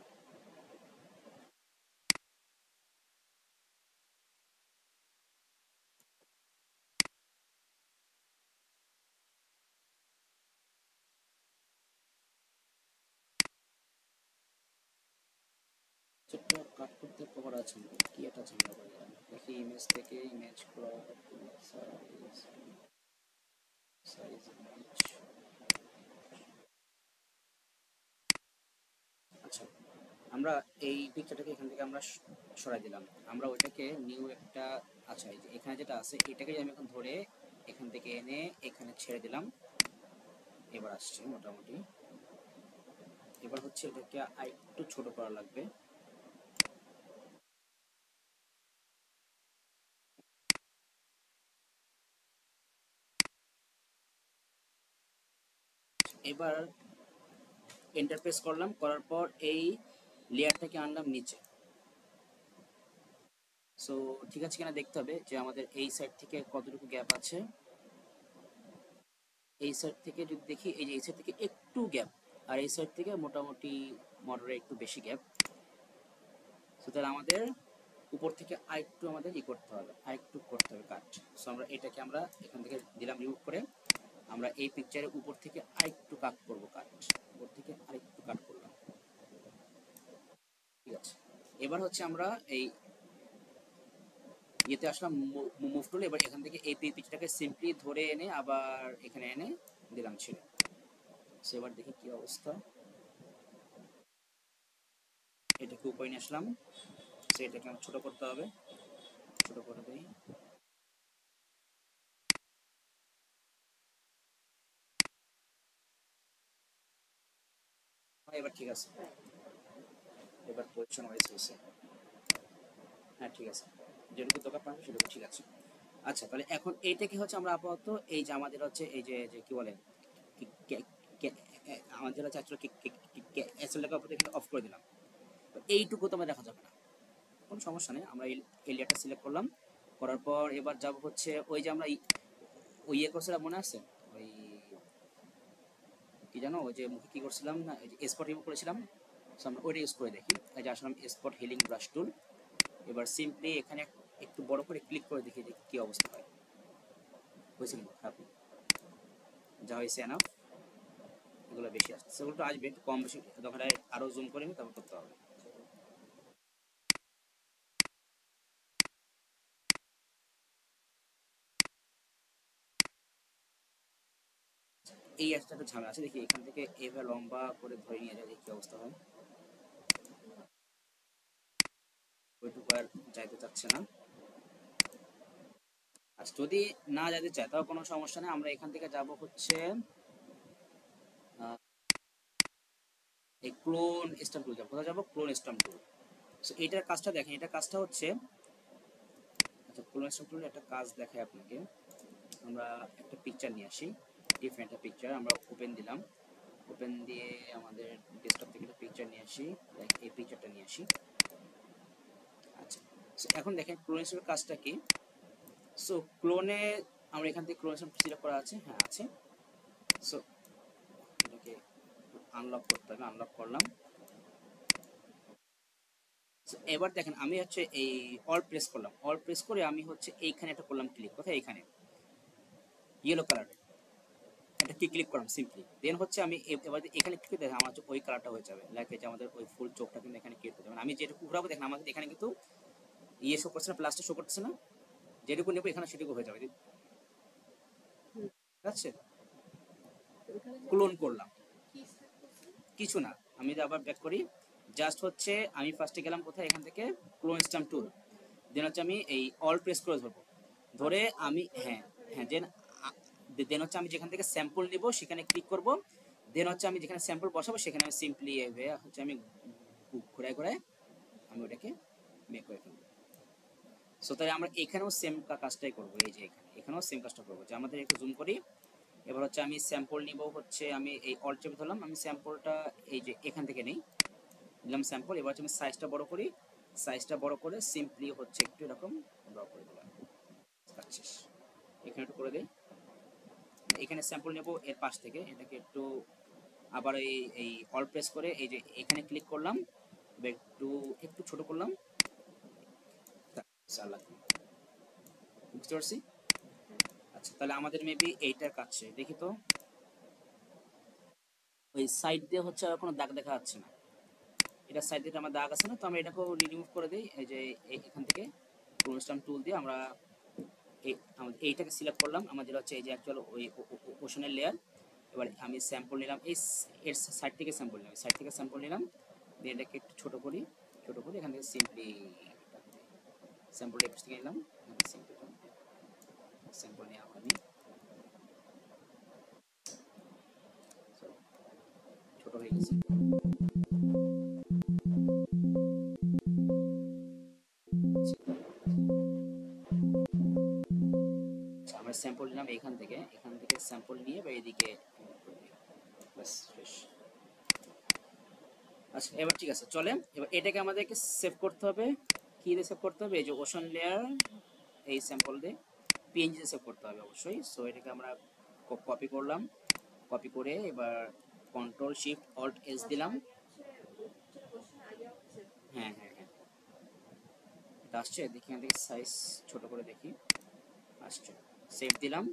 সেটা কাট করতে পারা আছে কি, এটা ঝামেলা করে গেলাম, দেখি ইমেজ থেকে image crop size, size image, আচ্ছা আমরা এই পিকচারটাকে এখান থেকে আমরা সরাই দিলাম, আমরা ওইটাকে নিউ একটা, আচ্ছা এই যে এখানে যেটা আছে এটাকে আমি এখন ধরে এখান থেকে এনে এখানে ছেড়ে দিলাম, এবার আসছে মোটামুটি। এবার হচ্ছে এটাকে আরেকটু ছোট করা লাগবে, এবার এন্টার প্রেস করলাম, করার পর এই লেয়ারটাকে আনলাম নিচে। সো ঠিক আছে কিনা দেখতে হবে যে আমাদের এই সাইড থেকে কতটুকু গ্যাপ আছে, এই সাইড থেকে যদি দেখি এই যে এই সাইড থেকে একটু গ্যাপ, আর এই সাইড থেকে মোটামুটি মডারেট একটু বেশি গ্যাপ। সো তাহলে আমাদের উপর থেকে আরেকটু আমাদের করতে হবে, আরেকটু করতে হবে কাট। সো আমরা এটাকে আমরা এখান থেকে দিলাম রিমুভ করে, আমরা এই পিকচারের উপর থেকে আরেকটু কাট করব, কাট উপর থেকে আরেকটু কাট করলাম, ঠিক আছে। এবার হচ্ছে আমরা এই ইয়েতে আসলাম মুভ টুলে, এবার এখান থেকে এই পিকচারটাকে সিম্পলি ধরে এনে আবার এখানে এনে দিলাম ছেড়ে। সো এবার দেখি কি অবস্থা, এটাকে উপরে নিয়ে আসলাম, সো এটাকে আমার ছোট করতে হবে, ছোট করে দিই। এবার ঠিক আছে, এবার পজিশন ওয়াইজ হয়েছে, হ্যাঁ ঠিক আছে, যেটুকু দরকার পাবে সেটুকু ঠিক আছে। আচ্ছা তাহলে এখন এইটাকে হচ্ছে আমরা আপাতত এই যে আমাদের হচ্ছে এই যে যে কি বলে আমাদের হচ্ছে এসএলটাকে অফ করে দিলাম, তো এইটুকু তো আমার দেখা যাবে না, কোনো সমস্যা নেই। আমরা এই এরিয়াটা সিলেক্ট করলাম, করার পর এবার যাব হচ্ছে ওই যে আমরা ওই ইয়ে করছিলাম মনে আছে, ওই কি জানো ওই যে মুখে কি করছিলাম না, এই যে স্পট রিমুভ করেছিলাম, আমরা ওইটা ইউজ করে দেখি। এই যে আসলাম স্পট হিলিং ব্রাশ টুল, এবার সিম্পলি এখানে একটু বড় করে ক্লিক করে দেখি যে কি অবস্থা হয়, হয়েছিল খারাপ যা হয়েছে এনাফ, এগুলো বেশি আসছে, সেগুলো তো আসবে, একটু কম বেশি দরকার আরো জুম করে নিই, তারপর করতে হবে। এই একটা ঝামেলা আছে, দেখি এখান থেকে এভাবে লম্বা করে ধরে নিয়ে যায় কি অবস্থা হয়, ওইটুকু আর যাইতে চাচ্ছে না। আচ্ছা যদি না যেতে চায় তাও কোনো সমস্যা নেই, আমরা এখান থেকে যাব হচ্ছে এই ক্লোন স্টাম্প টুল, কোথায় যাবো, ক্লোন স্টাম্প টুল। সো এটার কাজটা দেখেন, এটার কাজটা হচ্ছে, আচ্ছা ক্লোন স্টাম্প টুল একটা কাজ দেখায় আপনাকে। আমরা একটা পিকচার নিয়ে আসি, ডিফারেন্ট একটা পিকচার আমরা ওপেন দিলাম, ওপেন দিয়ে আমাদের ডেস্কটপ থেকে একটা পিকচার নিয়ে আসি, লাইক এই পিকচারটা নিয়ে আসি। আচ্ছা সো এখন দেখেন ক্লোন স্টাম্পের কাজটা কি। সো ক্লোনে আমরা এখান থেকে ক্লোন স্টাম্প সিলেক্ট করা আছে, হ্যাঁ আছে। সো এটাকে আনলক করতে হবে, আনলক করলাম। এবার দেখেন আমি হচ্ছে এই অল প্রেস করলাম, অল প্রেস করে আমি হচ্ছে এইখানে একটা করলাম ক্লিক, কোথায় এইখানে ইয়েলো কালারে একটা কি ক্লিক করলাম সিম্পলি, দেন হচ্ছে আমি এবার এখানে ক্লিক দেখেন আমার হচ্ছে ওই কালারটা হয়ে যাবে, লাইক যে আমাদের ওই ফুল চোখটা কিন্তু এখানে ক্লিক হয়ে যাবে। আমি যেটুকু ঘুরাবো দেখেন আমাকে এখানে কিন্তু ইয়ে শো করছে না, প্লাসটা শো করতেছে না, যেটুকু নেবো এখানে সেটুকু হয়ে যাবে, ঠিক আছে। ক্লোন করলাম, কিছু না, আমি যদি আবার ব্যাক করি, জাস্ট হচ্ছে আমি ফার্স্টে গেলাম কোথায়, এখান থেকে ক্লোন স্ট্যাম্প টুল, দেন হচ্ছে আমি এই অল প্রেস করে ধরবো, ধরে আমি হ্যাঁ হ্যাঁ দেন দেন হচ্ছে আমি যেখান থেকে স্যাম্পল নিব সেখানে ক্লিক করব, দেন হচ্ছে আমি যেখানে স্যাম্পল বসাবো সেখানে আমি সিম্পলি হচ্ছে আমি ঘুরায় ঘুরায় আমি ওটাকে মেক করে ফেলবো। সো তাই আমরা এখানেও সেম কাজটাই করবো, এই যে এখানে এখানেও সেম কাজটা করবো, যে আমাদের একটু জুম করি। এবার হচ্ছে আমি স্যাম্পল নিব, হচ্ছে আমি এই অল চেপে ধরলাম, আমি স্যাম্পলটা এই যে এখান থেকে নেই, নিলাম স্যাম্পল। এবার হচ্ছে আমি সাইজটা বড় করি, সাইজটা বড় করে সিম্পলি হচ্ছে একটু এরকম ড্র করে দিলাম, শেষ। এখানে একটু করে দিই, এখানে স্যাম্পল নেব এর পাশ থেকে, এটাকে একটু আবার এই এই অল প্রেস করে এই যে এখানে ক্লিক করলাম, একটু একটু ছোট করলাম, বুঝতে পারছি। আচ্ছা তাহলে আমাদের মেবি এইটার কাছে দেখি তো, ওই সাইড দিয়ে হচ্ছে আর কোনো দাগ দেখা যাচ্ছে না, এটা সাইড দিয়ে আমার দাগ আছে না, তো আমরা এটাকেও রিমুভ করে দিই। এই যে এখান থেকে ক্রোনস্টাম টুল দিয়ে আমরা এইটাকে সিলেক্ট করলাম, আমাদের হচ্ছে এই যে অ্যাকচুয়াল ওই ওশনের লেয়ার। এবার আমি স্যাম্পল নিলাম, এই এর সাইড থেকে স্যাম্পল নিলাম, সাইড থেকে স্যাম্পল নিলাম, দিয়ে এটাকে একটু ছোট করি, ছোট করি এখান থেকে সিম্পলি স্যাম্পল এপাশ থেকে নিলাম, স্যাম্পল নেওয়া হয়নি, ছোট হয়ে গেছে। আমরা স্যাম্পল নিলাম এখান থেকে, এখান থেকে স্যাম্পল নিয়ে বা এদিকে বাস শেষ। আচ্ছা এবার ঠিক আছে চলে, এবার এটাকে আমাদেরকে সেভ করতে হবে, কি দিয়ে সেভ করতে হবে, এই যে ওশন লেয়ার এই স্যাম্পল দিয়ে পিএনজি দিয়ে সেভ করতে হবে অবশ্যই। সো এটাকে আমরা কপি করলাম, কপি করে এবার কন্ট্রোল শিফট অল্ট এস দিলাম, হ্যাঁ হ্যাঁ হ্যাঁ আসছে, দেখি এখান থেকে সাইজ ছোট করে দেখি, আসছে। সেভ দিলাম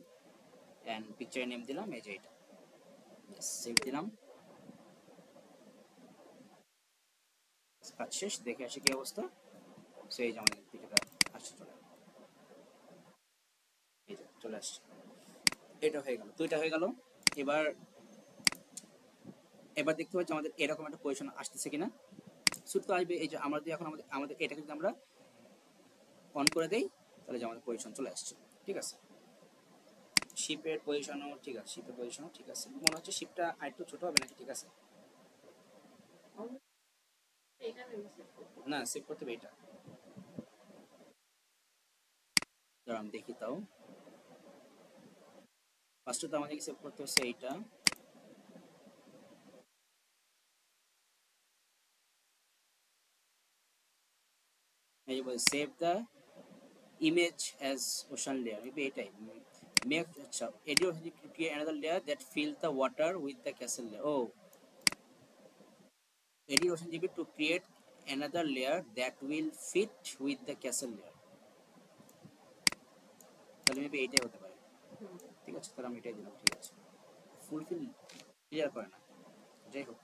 অ্যান্ড পিকচারের নেম দিলাম এই যে এটা, সেভ দিলাম, কাজ শেষ। দেখে আসি কি অবস্থা। সো এই যে আমাদের পিকচারটা আসছে, এই যে চলে আসছে। এটা হয়ে গেল, দুইটা হয়ে গেল। এবার এবার দেখতে পাচ্ছি আমাদের এরকম একটা পজিশন আসতেছে কিনা। শুট তো আসবে। এই যে আমরা যদি এখন আমাদের আমাদের এটাকে যদি আমরা অন করে দেই তাহলে যে আমাদের পজিশন চলে আসছে। ঠিক আছে, শিপের পজিশনও ঠিক আছে, শিপের পজিশনও ঠিক আছে। মনে হচ্ছে শিপটা আরেকটু ছোট হবে নাকি? ঠিক আছে, না সেভ করতে হবে এটা। দাঁড়ান দেখি তাও। ফার্স্টে তো আমাদেরকে সেভ করতে হচ্ছে এইটা। এই যে save the image as ocean layer, maybe এটাই। মেক, আচ্ছা, edit create another layer that fill the water with the castle layer. ও, edit ocean gb to create another layer that will fit with the castle layer। তাহলে maybe এইটাই হতে পারে। ঠিক আছে, তাহলে আমি এটাই দিলাম। ঠিক আছে, ফুলফিল ক্লিয়ার করে না, যাই হোক,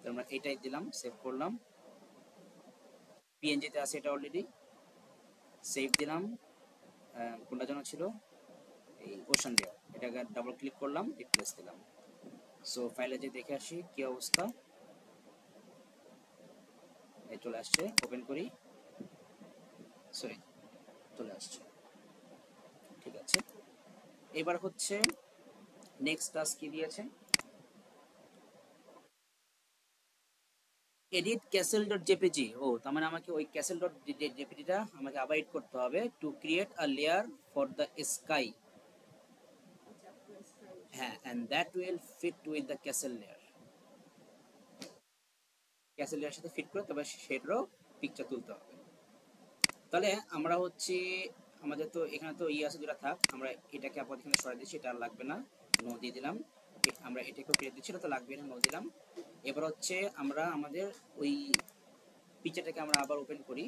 তাহলে আমরা এটাই দিলাম, সেভ করলাম। পিএনজিতে আছে এটা অলরেডি, সেভ দিলাম। কোনটা যেন ছিল, এই ওশান লেয়ার, এটাকে ডাবল ক্লিক করলাম, রিপ্লেস দিলাম। সো ফাইলে যে দেখে আসি কি অবস্থা। এই চলে আসছে, ওপেন করি। সরি, চলে আসছে। ঠিক আছে, এবার হচ্ছে নেক্সট টাস্ক কি দিয়েছে, এডিট ক্যাসেল ডট জেপিজি। ও, তার মানে আমাকে ওই ক্যাসেল ডট জেপিজিটা আমাকে আবার এডিট করতে হবে to create a layer for the sky. হ্যাঁ, and that will fit with the castle layer. Castle layer সাথে ফিট করে তবে সেটারও পিকচার তুলতে হবে। তাহলে আমরা হচ্ছে, আমাদের তো এখানে তো আছে যেটা থাক, আমরা এটাকে আপাতত এখানে সরাই দিচ্ছি, এটা আর লাগবে না, নো দিয়ে দিলাম। আমরা এটাকেও কেটে দিচ্ছি, এটা তো লাগবে না, নো দিলাম। এবার হচ্ছে আমরা আমাদের ওই পিকচারটাকে আমরা আবার ওপেন করি,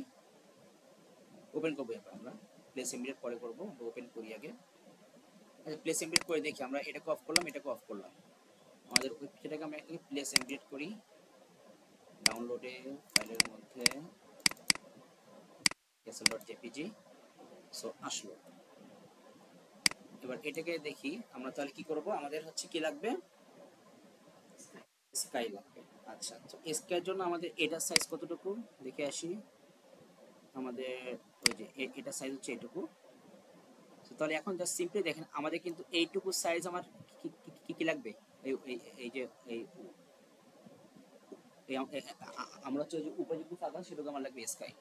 ওপেন করবো। এবার আমরা প্লেস ইমিডিয়েট পরে করবো, ওপেন করি আগে। আচ্ছা, প্লেস ইমিডিয়েট করে দেখি, আমরা এটাকে অফ করলাম, এটাকে অফ করলাম। আমাদের ওই পিকচারটাকে আমরা এখানে প্লেস ইমিডিয়েট করি, ডাউনলোডে ফাইলের মধ্যে ক্যাসেল ডট জেপিজি। সো আসলো। এবার এটাকে দেখি আমরা তাহলে কি করব, আমাদের হচ্ছে কি লাগবে, স্কাই লাগবে। আচ্ছা, তো স্কাইয়ের জন্য আমাদের এটার সাইজ কতটুকু দেখে আসি। আমাদের ওই যে এটা সাইজ হচ্ছে এইটুকু। তাহলে এখন জাস্ট সিম্পলি দেখেন, আমাদের কিন্তু এইটুকু সাইজ আমার কি কি কি লাগবে, এই এই যে এই আমরা হচ্ছে যে উপরে যেটুকু ফাঁকা সেটুকু আমার লাগবে স্কাই।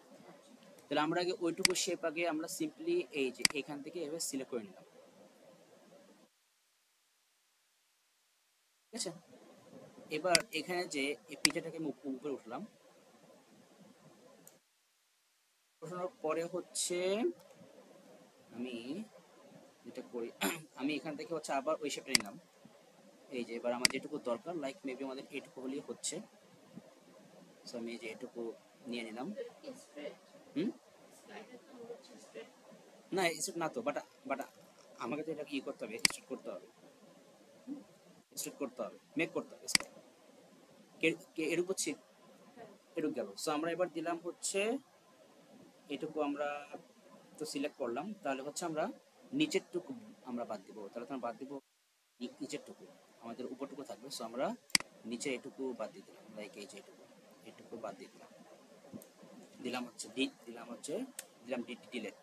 তাহলে আমরা আগে ওইটুকু শেপ আগে আমরা সিম্পলি এই যে এখান থেকে এভাবে সিলেক্ট করে নিলাম। ঠিক আছে, এবার এখানে যে এই পিকচারটাকে আমি উপরে উঠলাম, ওঠানোর পরে হচ্ছে আমি যেটা করি, আমি এখান থেকে হচ্ছে আবার ওই শেপটা নিলাম। এই যে এবার আমার যেটুকু দরকার, লাইক মেবি আমাদের এইটুকু হলেই হচ্ছে। সো আমি এই যে এটুকু নিয়ে নিলাম। হুম, না স্ট্রেট না তো, বাট বাট আমাকে তো এটাকে করতে হবে, স্ট্রেট করতে হবে, স্ট্রেট করতে হবে, মেক করতে হবে স্ট্রেট। এটুকু হচ্ছে, এটুকু গেল। সো আমরা এবার দিলাম হচ্ছে এটুকু আমরা তো সিলেক্ট করলাম, তাহলে হচ্ছে আমরা নিচের টুকু আমরা বাদ দিব। তাহলে আমরা বাদ দিব নিচের টুকু, আমাদের উপরটুকু থাকবে। সো আমরা নিচে এটুকু বাদ দিয়ে দিলাম, লাইক এই যে এটুকু, এটুকু বাদ দিয়ে দিলাম। দিলাম হচ্ছে দিলাম ডিলেট।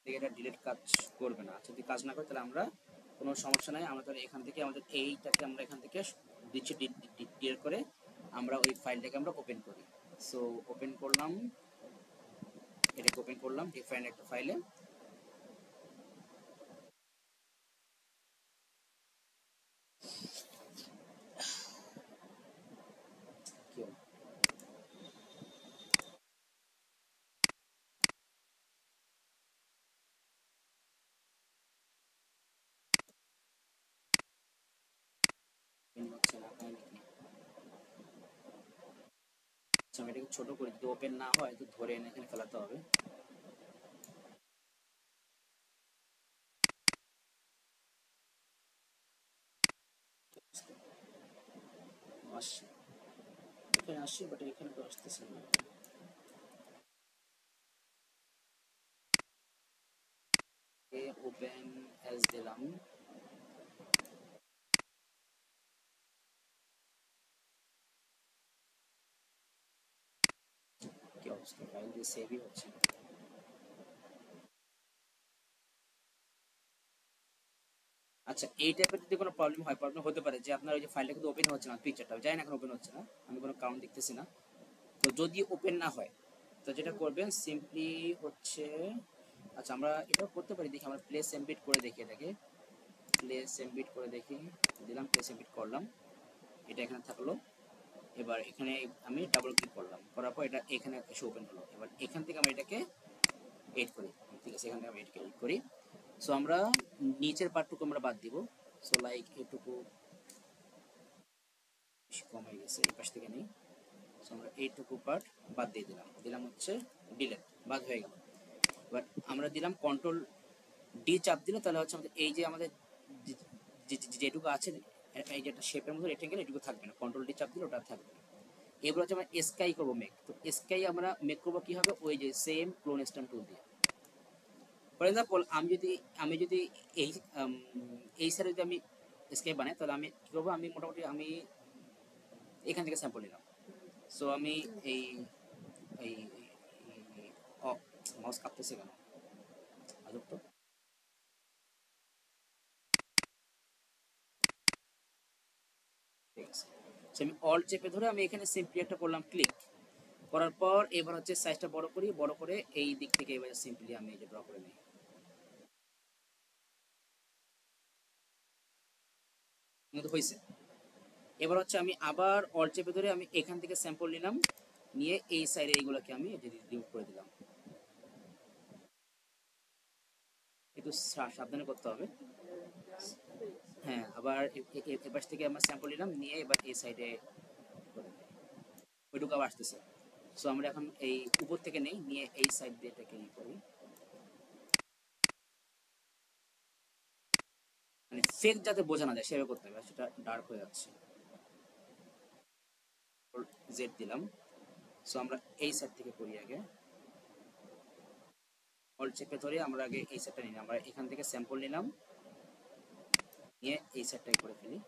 এটা ডিলেট কাজ করবে না। যদি কাজ না করে তাহলে আমরা কোনো সমস্যা নাই, আমরা তাহলে এখান থেকে আমাদের এইটাকে আমরা এখান থেকে দিচ্ছি ডিলেট করে আমরা ওই ফাইলটাকে আমরা ওপেন করি। সো ওপেন করলাম, এটাকে ওপেন করলাম ডিফাইন একটা ফাইলে। হচ্ছে না, আমি এটাকে ছোট করে, যদি ওপেন না হয় তো ধরে এনে এখানে ফেলাতে হবে। আসছে, এখানে আসছে, বাট এখানে তো আসতেছে না। ওপেন অ্যাজ দিলাম, কি অবস্থা, ফাইল দিয়ে সেভই হচ্ছে না। আচ্ছা, এই টাইপের যদি কোনো প্রবলেম হয়, প্রবলেম হতে পারে যে আপনার ওই যে ফাইলটা কিন্তু ওপেন হচ্ছে না, পিকচারটা জানি না এখন ওপেন হচ্ছে না, আমি কোনো কারণ দেখতেছি না। তো যদি ওপেন না হয় তো যেটা করবেন সিম্পলি হচ্ছে, আচ্ছা আমরা এটাও করতে পারি, দেখি আমরা প্লেস এমবিট করে দেখি, এটাকে প্লেস এমবিট করে দেখি, দিলাম প্লেস এমবিট করলাম, এটা এখানে থাকলো। এবার এখানে আমি ডাবল ক্লিক করলাম, করার পর এটা এখানে এসে ওপেন হলো। এবার এখান থেকে আমরা এটাকে এড করি, ঠিক আছে, এখান থেকে আমরা এটাকে এড করি। সো আমরা নিচের পার্টটুকু আমরা বাদ দিব। সো লাইক এটুকু কম হয়ে গেছে, এই পাশ থেকে নেই। সো আমরা এইটুকু পার্ট বাদ দিয়ে দিলাম, দিলাম হচ্ছে ডিলেট, বাদ হয়ে গেল। এবার আমরা দিলাম কন্ট্রোল ডি চাপ দিলে তাহলে হচ্ছে আমাদের এই যে আমাদের যেটুকু আছে, এই যে একটা শেপের মধ্যে রেক্টেঙ্গেল, এটুকু থাকবে না, কন্ট্রোল ডি চাপ দিলে ওটা থাকবে না। এবার হচ্ছে আমরা স্কাই করবো মেক, তো স্কাই আমরা মেক করবো কি হবে, ওই যে সেম ক্লোন স্ট্যাম্প টুল দিয়ে। ফর এক্সাম্পল আমি যদি এই এই সাইডে যদি আমি স্কাই বানাই, তাহলে আমি কি করবো, আমি মোটামুটি আমি এখান থেকে স্যাম্পল নিলাম। সো আমি এই এই মাউস কাঁপতেছে কেন, আজব তো। ঠিক আছে, সো আমি অল্ট চেপে ধরে আমি এখানে সিম্পলি একটা করলাম ক্লিক, করার পর এবার হচ্ছে সাইজটা বড় করি, বড় করে এই দিক থেকে এবার সিম্পলি আমি এই যে ড্র করে নিই, কিন্তু হয়েছে। এবার হচ্ছে আমি আবার অল্ট চেপে ধরে আমি এখান থেকে স্যাম্পল নিলাম, নিয়ে এই সাইডে এইগুলোকে আমি রিমুভ করে দিলাম। একটু সাবধানে করতে হবে। হ্যাঁ, আবার এপাশ থেকে আমরা স্যাম্পল নিলাম, নিয়ে এবার এই সাইডে ওইটুকু আবার আসতেছে। সো আমরা এখন এই উপর থেকে নেই, নিয়ে এই সাইড দিয়ে এটাকে ই করি, মানে ফেক যাতে বোঝা না যায় সেভাবে করতে হবে, সেটা ডার্ক হয়ে যাচ্ছে। জেড দিলাম। সো আমরা এই সাইড থেকে করি আগে, অল চেপে ধরে আমরা আগে এই সাইডটা নিলাম, আমরা এখান থেকে স্যাম্পল নিলাম, নিয়ে এই সাইডটাই করে ফেলি।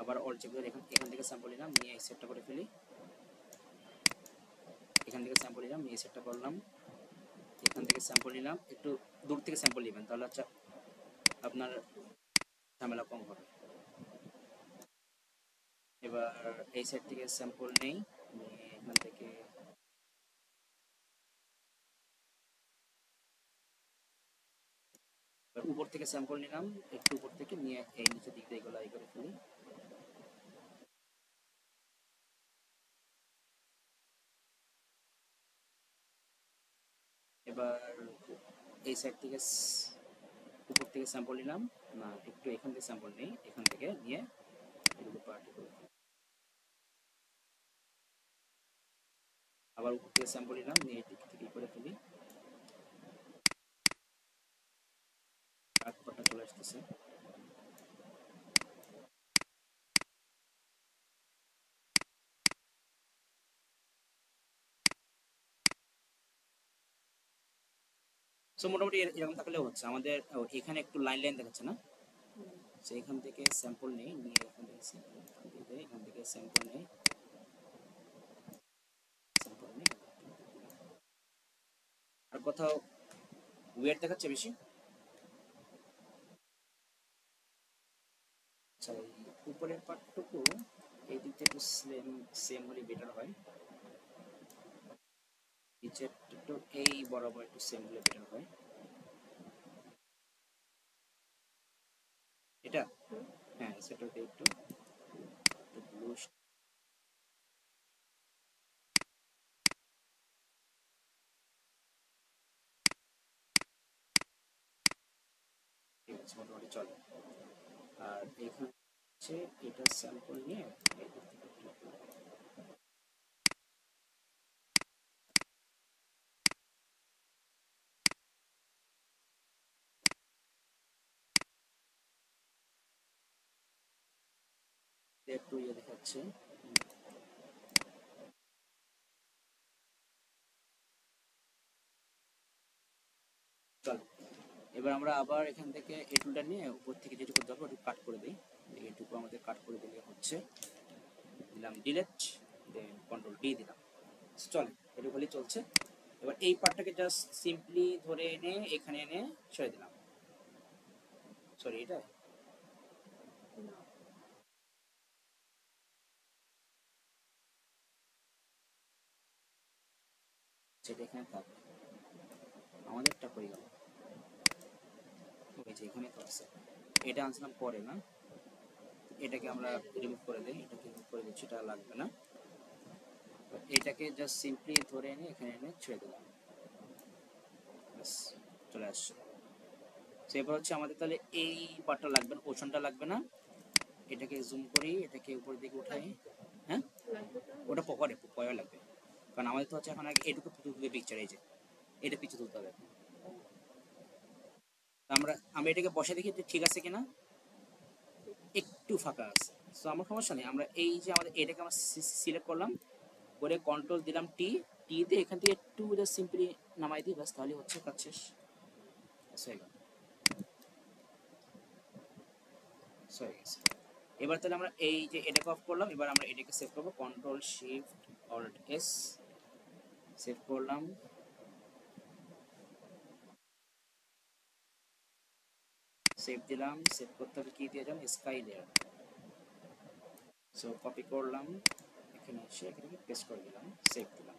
আবার অল চেপে ধরে এখান থেকে স্যাম্পল নিলাম, নিয়ে এই সেটটা করে ফেলি। এখান থেকে স্যাম্পল নিলাম, নিয়ে এই সেটটা করলাম। এখান থেকে স্যাম্পল নিলাম, একটু দূর থেকে স্যাম্পল নেবেন, তাহলে আচ্ছা আপনার ঝামেলা কম হবে। এবার এই সাইড থেকে স্যাম্পল নেই, নিয়ে এখান থেকে উপর থেকে স্যাম্পল নিলাম, একটু উপর থেকে নিয়ে এই নিচের দিক দিয়ে এগুলো করে ফেলি। এবার এই সাইড থেকে উপর থেকে স্যাম্পল নিলাম, না একটু এখান থেকে স্যাম্পল নেই, এখান থেকে নিয়ে এগুলো পার্টি করে, আবার উপর থেকে স্যাম্পল নিলাম, নিয়ে দিক থেকে করে ফেলি। কাঠপাটা চলে আসতেছে। সো মোটামুটি এরকম থাকলেও হচ্ছে আমাদের। এখানে একটু লাইন লাইন দেখাচ্ছে না, সো এখান থেকে স্যাম্পল নেই, নিয়ে এখান থেকে স্যাম্পল দিয়ে এখান থেকে স্যাম্পল নেই, স্যাম্পল নেই। আর কোথাও ওয়েট দেখাচ্ছে বেশি? আচ্ছা, এই উপরের পার্টটুকু এই দিকটা একটু সেম সেম হলে বেটার হয়, নিচের একটু এই বরাবর একটু সেম হলে বেটার হয়। এটা হ্যাঁ, সেটাকে একটু ব্লু। ঠিক আছে, মোটামুটি চলে। আর এখানে হচ্ছে এটা স্যাম্পল নিয়ে একটু ইয়ে দেখাচ্ছে। চল এবার আমরা আবার এখান থেকে এই টুলটা নিয়ে উপর থেকে যেটুকু দরকার ওটুকু কাট করে দিই। এইটুকু আমাদের কাট করে দিলে হচ্ছে, দিলাম ডিলেট, দেন কন্ট্রোল ডি দিলাম। চল এটুকু হলেই চলছে। এবার এই পার্টটাকে জাস্ট সিম্পলি ধরে এনে এখানে এনে ছেড়ে দিলাম। সরি এটা সেটা এখানে থাক, আমাদেরটা করে গেল ওই যে এখানে তো আছে। এটা আনছিলাম পরে না, এটাকে আমরা রিমুভ করে দিই, এটাকে রিমুভ করে দিচ্ছি, এটা লাগবে না। এটাকে জাস্ট সিম্পলি ধরে এনে এখানে এনে ছেড়ে দিলাম, ব্যাস চলে আসছে। এবার হচ্ছে আমাদের তাহলে এই পার্টটা লাগবে না, পোর্শনটা লাগবে না। এটাকে জুম করি, এটাকে উপরের দিকে উঠাই। হ্যাঁ ওটা পরে লাগবে, কারণ আমাদের তো হচ্ছে এখন আগে এটুকু তুলতে পিকচার, এই যে এটা পিছু তুলতে হবে। আমরা আমরা এটাকে বসে দেখি ঠিক আছে কিনা, একটু ফাঁকা আছে, সো আমার সমস্যা নেই। আমরা এই যে আমাদের এটাকে আমরা সিলেক্ট করলাম, করে কন্ট্রোল দিলাম টি, টিতে এখান থেকে একটু জাস্ট সিম্পলি নামাই দিই, ব্যাস তাহলে হচ্ছে কাজ শেষ। হয়ে গেল, হয়ে গেছে। এবার তাহলে আমরা এই যে এটাকে অফ করলাম, এবার আমরা এটাকে সেভ করবো, control shift alt S, save করলাম। সেভ দিলাম, সেভ করতে হবে কি দিয়ে যান, স্কাই লেয়ার। সো কপি করলাম, এখানে এসে এখানে পেস্ট করে দিলাম, সেভ দিলাম।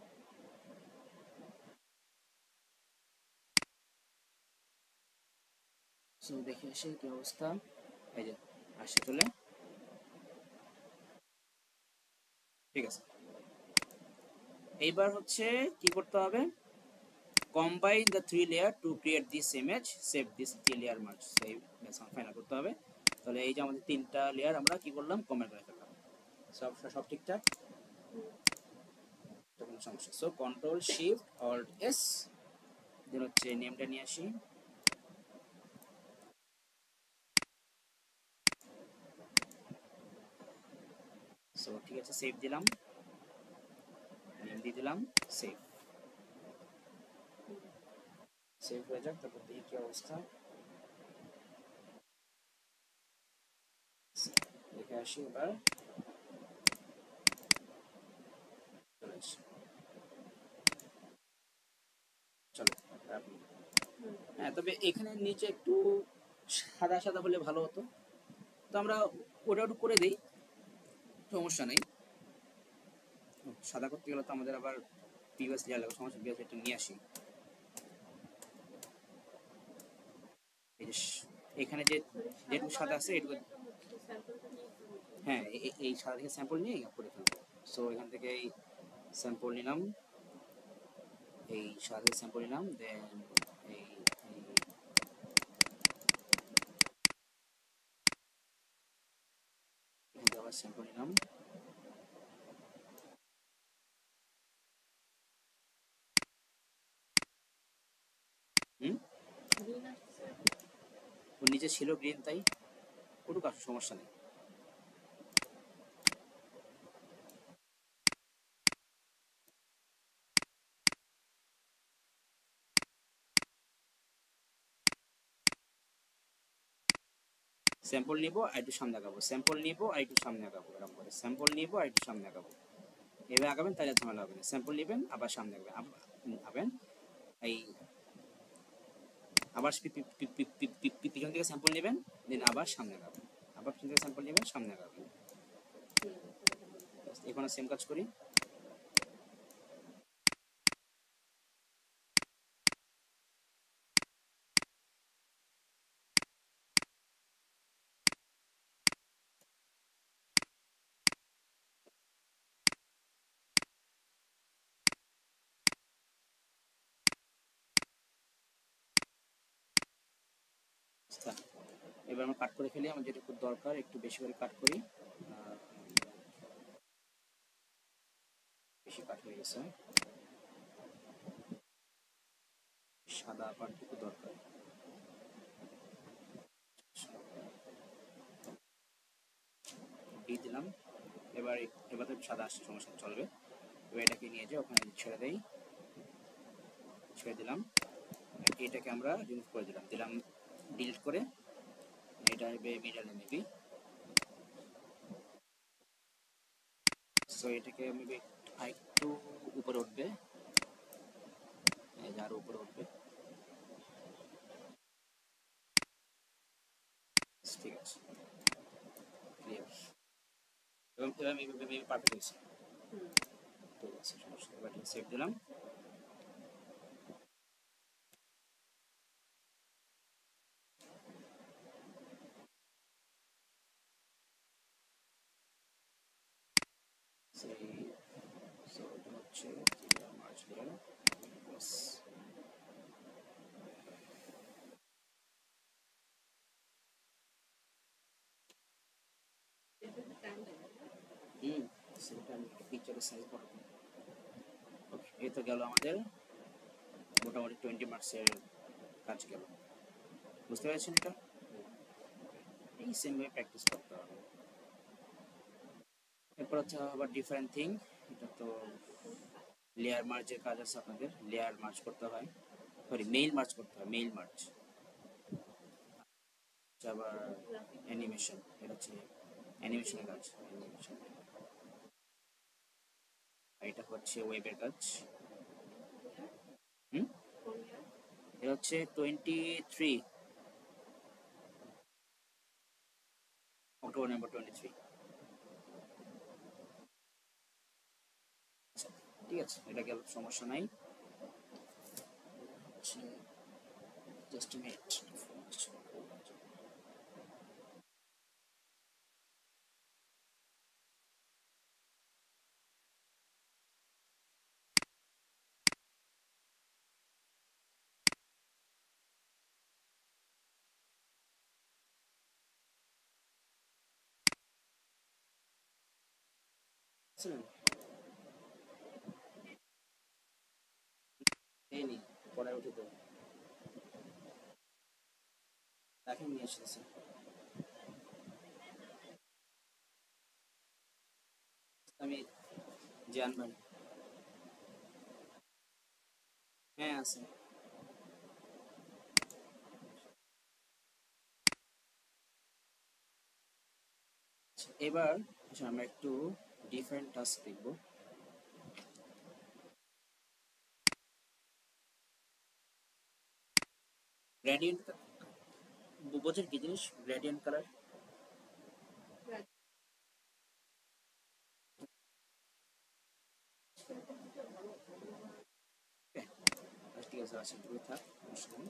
সো দেখে এসে কি অবস্থা, এই যে আসে চলে, ঠিক আছে। এইবার হচ্ছে কি করতে হবে, combine the three layer to create this image, save this three layer merge, save final করতে হবে। তাহলে এই যে আমাদের তিনটা লেয়ার আমরা কি করলাম, কম্বাইন করে ফেললাম, সব সব ঠিকঠাক, কোনো সমস্যা। So control shift alt S, then হচ্ছে নেমটা নিয়ে আসি, সো ঠিক আছে, সেভ দিলাম, নেম দিয়ে দিলাম, সেভ, সেভ হয়ে যাক, তারপর দেখি কি অবস্থা। দেখে আসি এবার, চলে আসি, চলো। হ্যাঁ তবে এখানে নিচে একটু সাদা সাদা হলে ভালো হতো, তো আমরা ওটা একটু করে দিই, সমস্যা নেই। সাদা করতে গেলে তো আমাদের আবার পিএস লেয়ার লাগবে, সমস্যা, পিএস এটা নিয়ে আসি। এই যে এখানে যে যেটুকু সাদা আছে এটুকু, হ্যাঁ এই সাদা থেকে স্যাম্পল নিয়ে করে ফেলবো। সো এখান থেকে এই স্যাম্পল নিলাম, এই সাদা থেকে স্যাম্পল নিলাম, দেন এই এখান থেকে আবার স্যাম্পল নিলাম, ওর নিচে ছিল গ্রিন, তাই ওটুকু আসলে সমস্যা নেই। স্যাম্পল নিব আর একটু সামনে আগাবো, স্যাম্পল নিব আর একটু সামনে আগাবো, এরকম করে স্যাম্পল নিব আর একটু সামনে আগাবো, এভাবে আগাবেন, তাহলে ঝামেলা হবে না। স্যাম্পল নেবেন আবার সামনে আগাবেন, এই আবার পিছন থেকে স্যাম্পল নেবেন, দেন আবার সামনে আগাবেন, আবার পিছন থেকে স্যাম্পল নেবেন, সামনে আগাবেন। এখানে সেম কাজ করি, এবার আমরা কাট করে ফেলি, আমার যেটুকু দরকার একটু বেশি করে কাট করি। বেশি কাট হয়ে গেছে, সাদা পাটটুকু দরকার। দিয়ে দিলাম। এবার এবার তো সাদা আসছে, সমস্যা চলবে। এবার এটাকে নিয়ে যাই ওখানে ছেড়ে দেই, ছেড়ে দিলাম। এটাকে আমরা রিমুভ করে দিলাম, ডিলিট করে। এটা মিডলে নিবি। সো এটাকে মেবি আরেকটু উপরে উঠবে, আরো উপরে উঠবে। ঠিক আছে, ক্লিয়ার। এবং এবার মেবি পারফেক্ট হয়েছে। ঠিক আছে, সমস্যা নেই। এবার সেভ দিলাম। সো এটা হচ্ছে মার্চ লেয়ার প্লাস। সেটা পিকচারের সাইজ বড়। ওকে, এই তো গেল আমাদের মোটামুটি 20 মার্কসের কাজ গেল। বুঝতে পেরেছেন? এটা এই সেম ভাবে প্র্যাকটিস করতে হবে। এরপর হচ্ছে আবার ডিফারেন্ট থিং, এটা তো লেয়ার মার্জের কাজ আছে আপনাদের। লেয়ার মার্জ করতে হয়, সরি মেইল মার্জ করতে হয়, মেইল মার্জ। আবার অ্যানিমেশন, এটা হচ্ছে অ্যানিমেশনের কাজ। অ্যানিমেশন, এটা হচ্ছে ওয়েবের কাজ। হুম, এটা হচ্ছে 23 অক্টোবর, নম্বর 23। আচ্ছা, ঠিক আছে, এটা গেল, সমস্যা নাই। Just minute. এই নি পরে উঠে দেবো, তাকে নিয়ে এসেছে। আমি জানবেন। হ্যাঁ আছে। এবার আমরা একটু ডিফারেন্ট টাস্ক দেখব। গ্রেডিয়েন্ট, বোঝেন কি জিনিস গ্রেডিয়েন্ট কালার? ঠিক আছে, আসলে থাক, সমস্যা নেই।